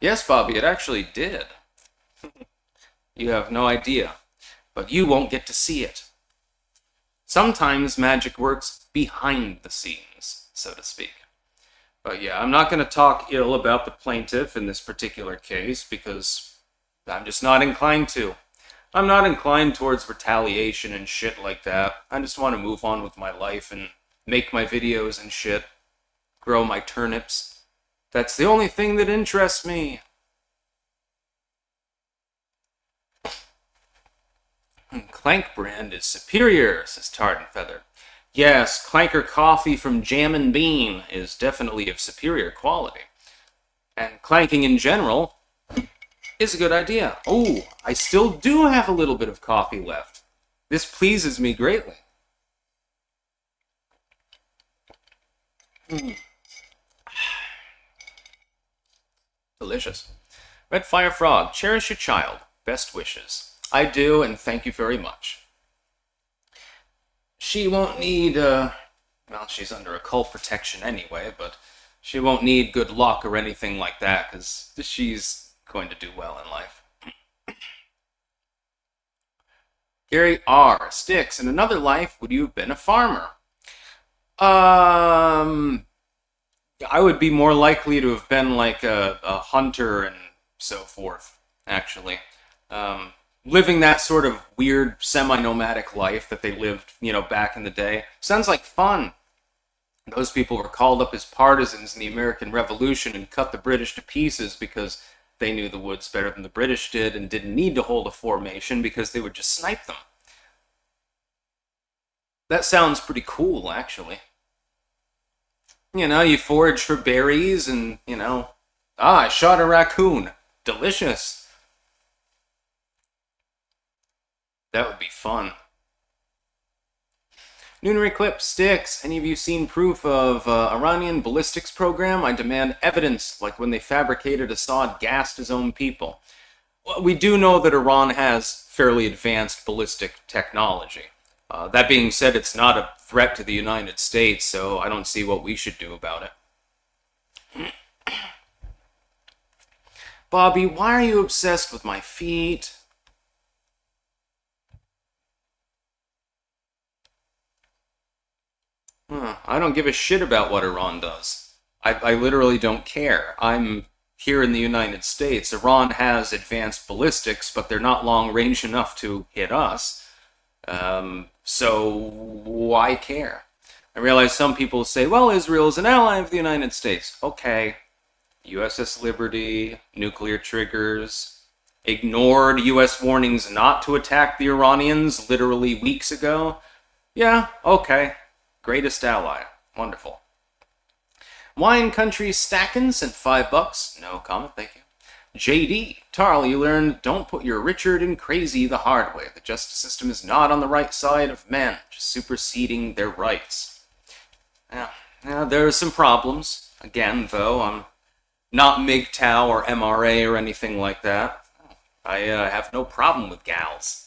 Yes, Bobby, it actually did. You have no idea, but you won't get to see it. Sometimes magic works behind the scenes, so to speak. But yeah, I'm not going to talk ill about the plaintiff in this particular case because I'm just not inclined to. I'm not inclined towards retaliation and shit like that. I just want to move on with my life and make my videos and shit. Grow my turnips. That's the only thing that interests me. Clank brand is superior, says Tarred and Feather. Yes, Clanker coffee from Jam and Bean is definitely of superior quality. And clanking in general is a good idea. Oh, I still do have a little bit of coffee left. This pleases me greatly. Delicious. Red Fire Frog, cherish your child. Best wishes. I do, and thank you very much. She won't need, well, she's under occult protection anyway, but she won't need good luck or anything like that, because she's going to do well in life. Gary R. Sticks, in another life, would you have been a farmer? I would be more likely to have been like a hunter and so forth, actually. Living that sort of weird semi-nomadic life that they lived, back in the day. Sounds like fun. Those people were called up as partisans in the American Revolution and cut the British to pieces because they knew the woods better than the British did and didn't need to hold a formation because they would just snipe them. That sounds pretty cool, actually. You forage for berries and, I shot a raccoon. Delicious. That would be fun. Lunar Eclipse Sticks. Any of you seen proof of Iranian ballistics program? I demand evidence, like when they fabricated Assad gassed his own people. Well, we do know that Iran has fairly advanced ballistic technology. That being said, it's not a threat to the United States, so I don't see what we should do about it. Bobby, why are you obsessed with my feet? I don't give a shit about what Iran does. I literally don't care. I'm here in the United States. Iran has advanced ballistics, but they're not long range enough to hit us. So why care? I realize some people say, well, Israel is an ally of the United States. Okay. USS Liberty, nuclear triggers, ignored U.S. warnings not to attack the Iranians literally weeks ago. Yeah, okay. Greatest ally. Wonderful. Wine Country Stackin' sent $5. No comment, thank you. JD, Tarl, you learned don't put your Richard in crazy the hard way. The justice system is not on the right side of men, just superseding their rights. Yeah, there are some problems. Again, though, I'm not MGTOW or MRA or anything like that. I have no problem with gals.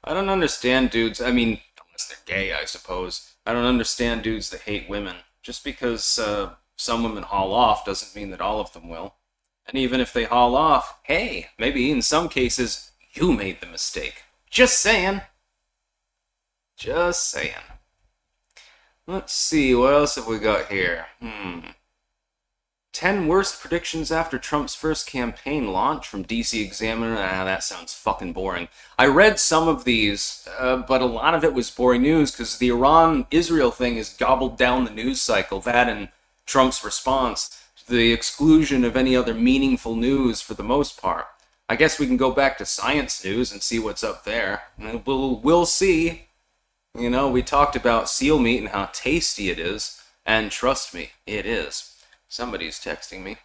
I don't understand dudes. I mean, unless they're gay, I suppose. I don't understand dudes that hate women. Just because some women haul off doesn't mean that all of them will. And even if they haul off, hey, maybe in some cases, You made the mistake. Just saying. Just saying. Let's see, what else have we got here? 10 worst predictions after Trump's first campaign launch from DC Examiner. That sounds fucking boring. I read some of these, but a lot of it was boring news because the Iran-Israel thing has gobbled down the news cycle. That and Trump's response to the exclusion of any other meaningful news for the most part. I guess we can go back to science news and see what's up there. We'll see. You know, we talked about seal meat and how tasty it is, and trust me, it is. Somebody's texting me.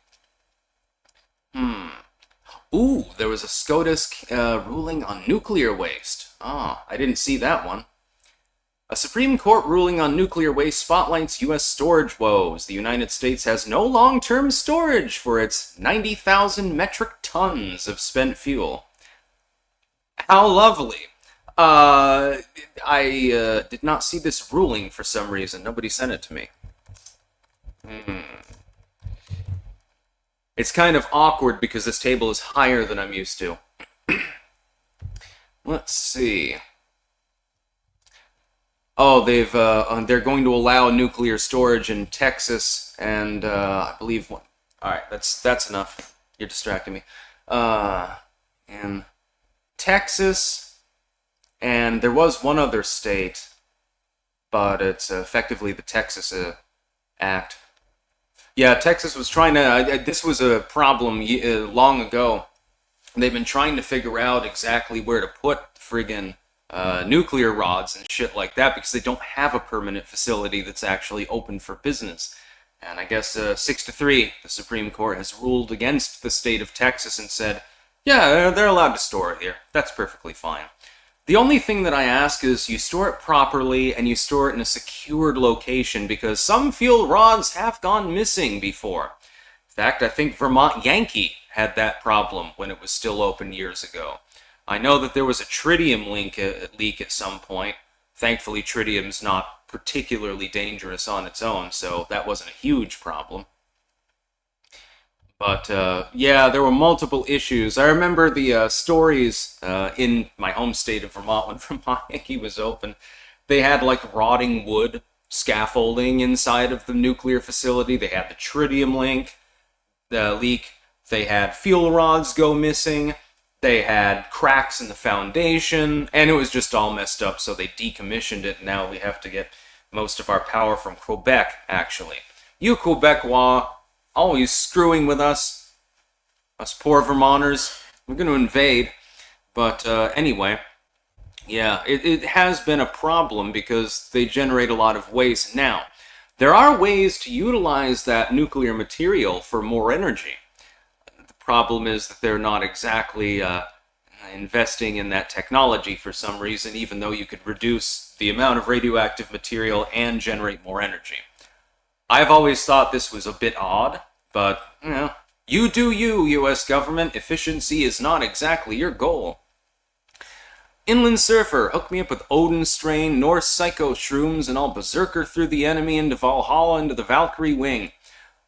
Ooh, there was a SCOTUS ruling on nuclear waste. I didn't see that one. A Supreme Court ruling on nuclear waste spotlights U.S. storage woes. The United States has no long-term storage for its 90,000 metric tons of spent fuel. How lovely. I did not see this ruling for some reason. Nobody sent it to me. It's kind of awkward because this table is higher than I'm used to. Let's see. Oh, they're going to allow nuclear storage in Texas and I believe one. All right, that's enough. You're distracting me. In Texas, and there was one other state, but it's effectively the Texas Act. Yeah, Texas was trying to. This was a problem long ago. They've been trying to figure out exactly where to put friggin' nuclear rods and shit like that because they don't have a permanent facility that's actually open for business. And I guess 6-3, the Supreme Court has ruled against the state of Texas and said, yeah, they're allowed to store it here. That's perfectly fine. The only thing that I ask is you store it properly and you store it in a secured location because some fuel rods have gone missing before. In fact, I think Vermont Yankee had that problem when it was still open years ago. I know that there was a tritium leak at some point. Thankfully, tritium's not particularly dangerous on its own, so that wasn't a huge problem. But, yeah, there were multiple issues. I remember the stories in my home state of Vermont when Vermont Yankee was open. They had, like, rotting wood scaffolding inside of the nuclear facility. They had the tritium leak. They had fuel rods go missing. They had cracks in the foundation. And it was just all messed up, so they decommissioned it. Now we have to get most of our power from Quebec, actually. You Quebecois, always screwing with us poor Vermonters. We're going to invade. But anyway, yeah, it has been a problem because they generate a lot of waste. Now, there are ways to utilize that nuclear material for more energy. The problem is that they're not exactly investing in that technology for some reason, even though you could reduce the amount of radioactive material and generate more energy. I've always thought this was a bit odd, but, you know, you do you, U.S. government. Efficiency is not exactly your goal. Inland Surfer, hook me up with Odin Strain, Norse Psycho Shrooms, and I'll berserker through the enemy into Valhalla into the Valkyrie Wing.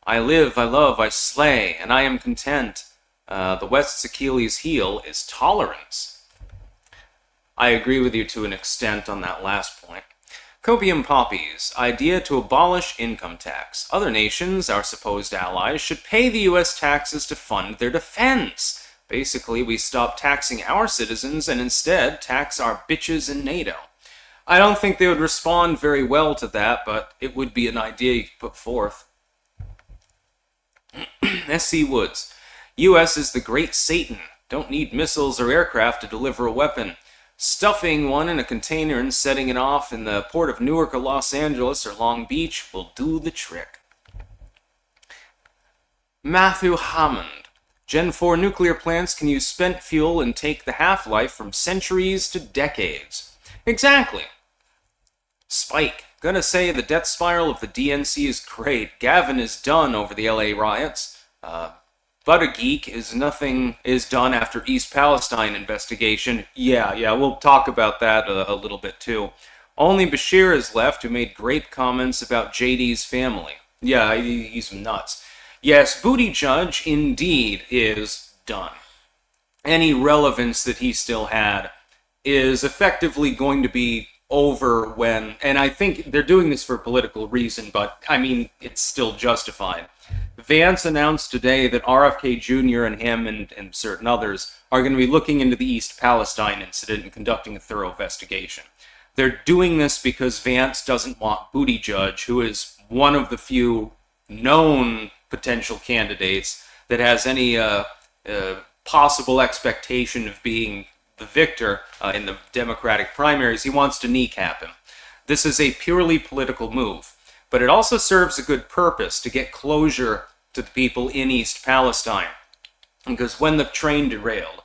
I live, I love, I slay, and I am content. The West's Achilles' heel is tolerance. I agree with you to an extent on that last point. Copium Poppies, idea to abolish income tax. Other nations, our supposed allies, should pay the U.S. taxes to fund their defense. Basically, we stop taxing our citizens and instead tax our bitches in NATO. I don't think they would respond very well to that, but it would be an idea you could put forth. S.C. Woods, U.S. is the great Satan. Don't need missiles or aircraft to deliver a weapon. Stuffing one in a container and setting it off in the port of Newark or Los Angeles or Long Beach will do the trick. Matthew Hammond. Gen 4 nuclear plants can use spent fuel and take the half-life from centuries to decades. Exactly. Spike. Gonna say the death spiral of the DNC is great. Gavin is done over the LA riots. Buttigeek is done after East Palestine investigation. Yeah, we'll talk about that a little bit too. Only Bashir is left, who made great comments about JD's family. Yeah, he's nuts. Yes, Booty Judge indeed is done. any relevance that he still had is effectively going to be over when, and I think they're doing this for political reason, but I mean, it's still justified. Vance announced today that RFK Jr. and him and certain others are going to be looking into the East Palestine incident and conducting a thorough investigation. They're doing this because Vance doesn't want Buttigieg, who is one of the few known potential candidates that has any possible expectation of being the victor in the Democratic primaries. He wants to kneecap him. This is a purely political move, but it also serves a good purpose to get closure to the people in East Palestine. Because when the train derailed,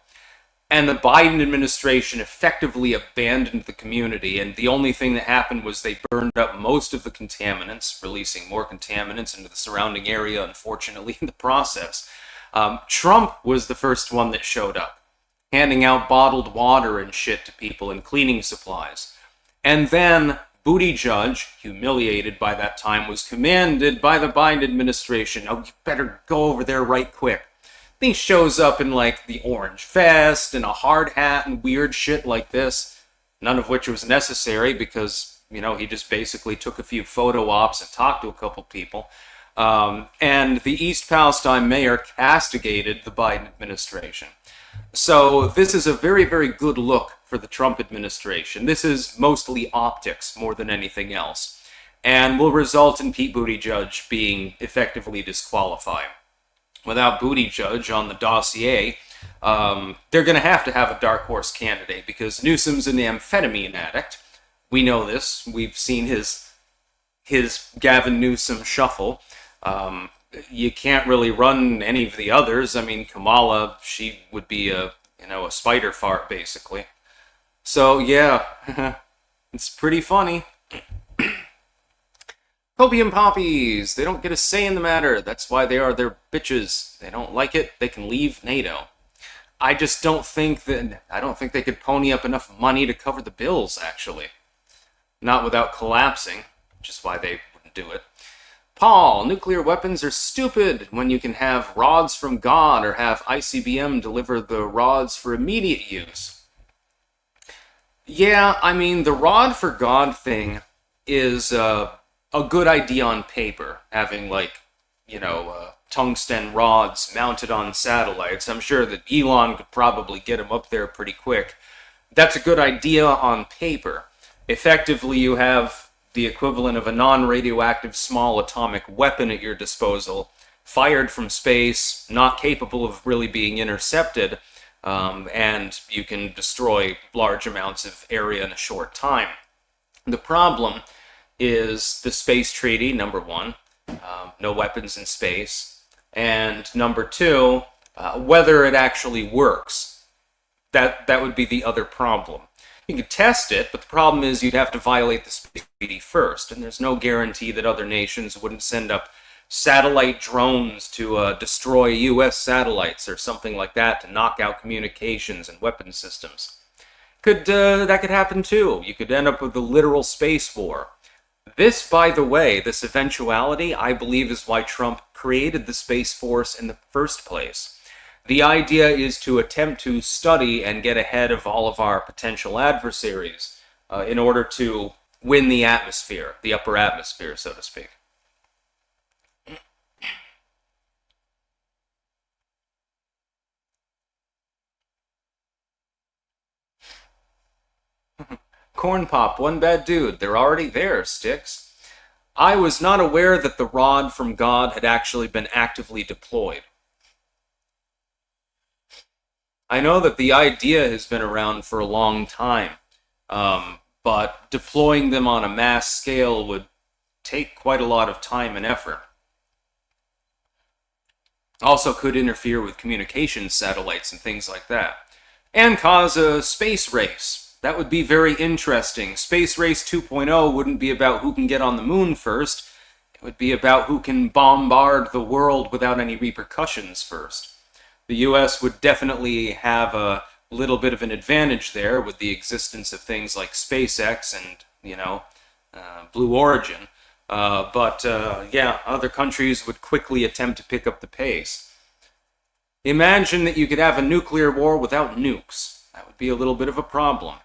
and the Biden administration effectively abandoned the community, and the only thing that happened was they burned up most of the contaminants, releasing more contaminants into the surrounding area, unfortunately, in the process. Trump was the first one that showed up, handing out bottled water and shit to people and cleaning supplies. And then Buttigieg, humiliated by that time, was commanded by the Biden administration, oh, you better go over there right quick. He shows up in like the orange vest and a hard hat and weird shit like this, none of which was necessary because, you know, he just basically took a few photo ops and talked to a couple people. And the East Palestine mayor castigated the Biden administration. So this is a very, very good look for the Trump administration. This is mostly optics more than anything else, and will result in Pete Buttigieg being effectively disqualified. Without Buttigieg on the dossier, they're going to have a dark horse candidate because Newsom's an amphetamine addict. We know this. We've seen his Gavin Newsom shuffle. You can't really run any of the others. I mean, Kamala, she would be a spider fart basically. So yeah, it's pretty funny. Copium poppies, they don't get a say in the matter. That's why they are their bitches. They don't like it, they can leave NATO. I don't think they could pony up enough money to cover the bills, actually. Not without collapsing, which is why they wouldn't do it. Paul, nuclear weapons are stupid when you can have rods from God or have ICBM deliver the rods for immediate use. Yeah, I mean, the rod for God thing is a good idea on paper, having tungsten rods mounted on satellites. I'm sure that Elon could probably get them up there pretty quick. That's a good idea on paper. Effectively, you have the equivalent of a non-radioactive small atomic weapon at your disposal, fired from space, not capable of really being intercepted, and you can destroy large amounts of area in a short time. The problem is the space treaty, number one, no weapons in space, and number two, whether it actually works. That would be the other problem. You could test it, but the problem is you'd have to violate the space treaty first, and there's no guarantee that other nations wouldn't send up satellite drones to destroy U.S. satellites or something like that to knock out communications and weapon systems. That could happen too. You could end up with a literal space war. This, by the way, this eventuality, I believe is why Trump created the Space Force in the first place. The idea is to attempt to study and get ahead of all of our potential adversaries in order to win the atmosphere, the upper atmosphere, so to speak. Corn Pop, one bad dude. They're already there, Sticks. I was not aware that the rod from God had actually been actively deployed. I know that the idea has been around for a long time, but deploying them on a mass scale would take quite a lot of time and effort. Also could interfere with communications satellites and things like that. And cause a space race. That would be very interesting. Space Race 2.0 wouldn't be about who can get on the moon first. It would be about who can bombard the world without any repercussions first. The US would definitely have a little bit of an advantage there with the existence of things like SpaceX and, Blue Origin. But other countries would quickly attempt to pick up the pace. Imagine that you could have a nuclear war without nukes. That would be a little bit of a problem.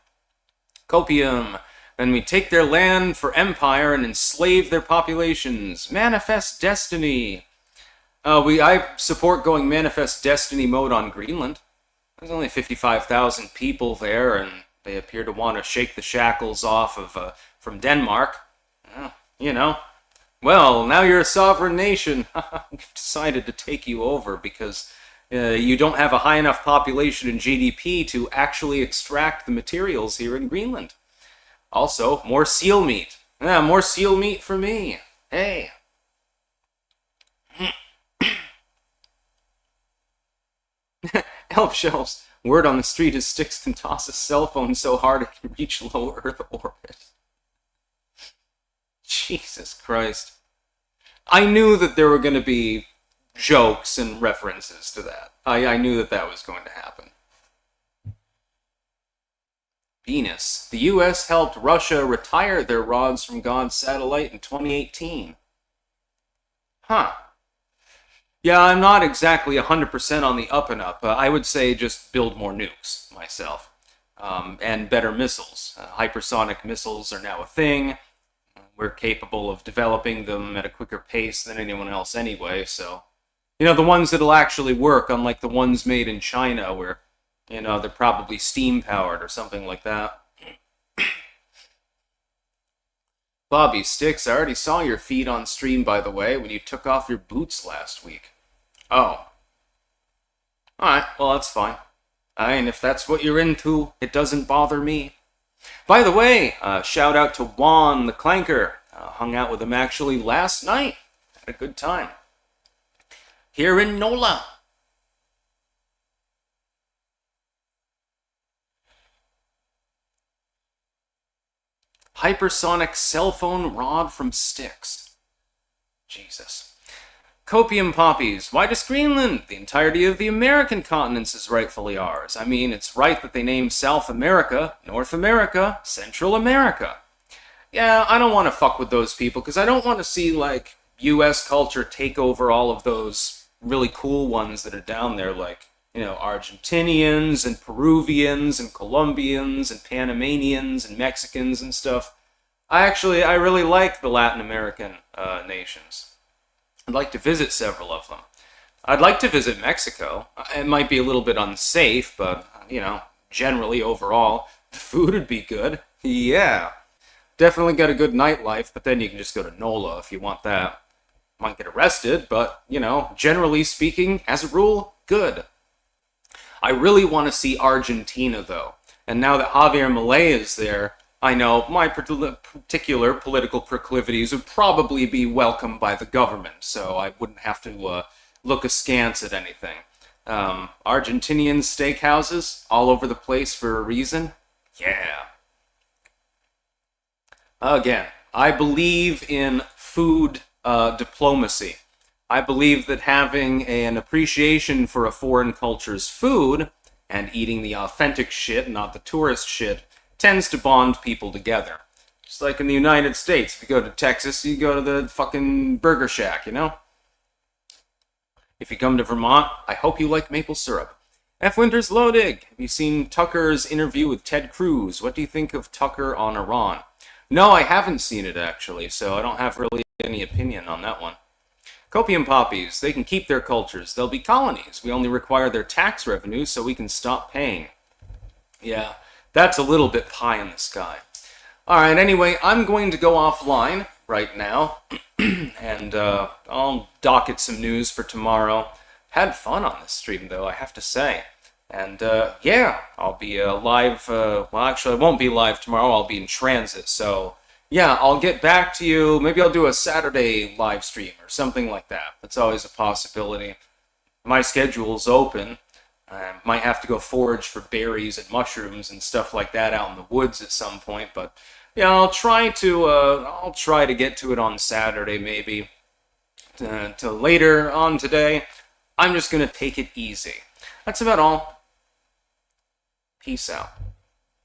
Copium. Then we take their land for empire and enslave their populations. Manifest destiny. I support going manifest destiny mode on Greenland. There's only 55,000 people there, and they appear to want to shake the shackles off of from Denmark. You know. Well, now you're a sovereign nation. We've decided to take you over because you don't have a high enough population and GDP to actually extract the materials here in Greenland. Also, more seal meat. More seal meat for me. Hey. Elf shelves. Word on the street is Styx can toss a cell phone so hard it can reach low Earth orbit. Jesus Christ. I knew that there were going to be jokes and references to that. I knew that that was going to happen. Venus. The U.S. helped Russia retire their rods from God's satellite in 2018. Huh. Yeah, I'm not exactly 100% on the up and up. I would say just build more nukes myself. And better missiles. Hypersonic missiles are now a thing. We're capable of developing them at a quicker pace than anyone else anyway, so... the ones that'll actually work, unlike the ones made in China where, they're probably steam-powered or something like that. Bobby Sticks, I already saw your feed on stream, by the way, when you took off your boots last week. Oh. Alright, well, that's fine. And if that's what you're into, it doesn't bother me. By the way, shout out to Juan the Clanker. Hung out with him actually last night. Had a good time. Here in NOLA. Hypersonic cell phone rod from Styx. Jesus. Copium poppies. Why just Greenland? The entirety of the American continents is rightfully ours. I mean, it's right that they name South America, North America, Central America. Yeah, I don't want to fuck with those people, because I don't want to see, like, U.S. culture take over all of those really cool ones that are down there, like, Argentinians and Peruvians and Colombians and Panamanians and Mexicans and stuff. I really like the Latin American nations. I'd like to visit several of them. I'd like to visit Mexico. It might be a little bit unsafe, but, generally overall, the food would be good. Yeah. Definitely got a good nightlife, but then you can just go to NOLA if you want that. Might get arrested, but, generally speaking, as a rule, good. I really want to see Argentina, though. And now that Javier Milei is there, I know my particular political proclivities would probably be welcomed by the government, so I wouldn't have to look askance at anything. Argentinian steakhouses all over the place for a reason? Yeah. Again, I believe in food diplomacy. I believe that having an appreciation for a foreign culture's food and eating the authentic shit, not the tourist shit, tends to bond people together. Just like in the United States. If you go to Texas, you go to the fucking Burger Shack, If you come to Vermont, I hope you like maple syrup. F. Winters Lodig, have you seen Tucker's interview with Ted Cruz? What do you think of Tucker on Iran? No, I haven't seen it, actually, so I don't have really any opinion on that one. Copium poppies, they can keep their cultures. They'll be colonies. We only require their tax revenue so we can stop paying. Yeah, that's a little bit pie in the sky. Alright, anyway, I'm going to go offline right now, and I'll docket some news for tomorrow. Had fun on this stream, though, I have to say. And, yeah, I'll be live, well, actually, I won't be live tomorrow, I'll be in transit, so, yeah, I'll get back to you. Maybe I'll do a Saturday live stream or something like that. That's always a possibility. My schedule's open. I might have to go forage for berries and mushrooms and stuff like that out in the woods at some point, but, yeah, I'll try to get to it on Saturday, maybe, till later on today. I'm just gonna take it easy. That's about all. Peace out.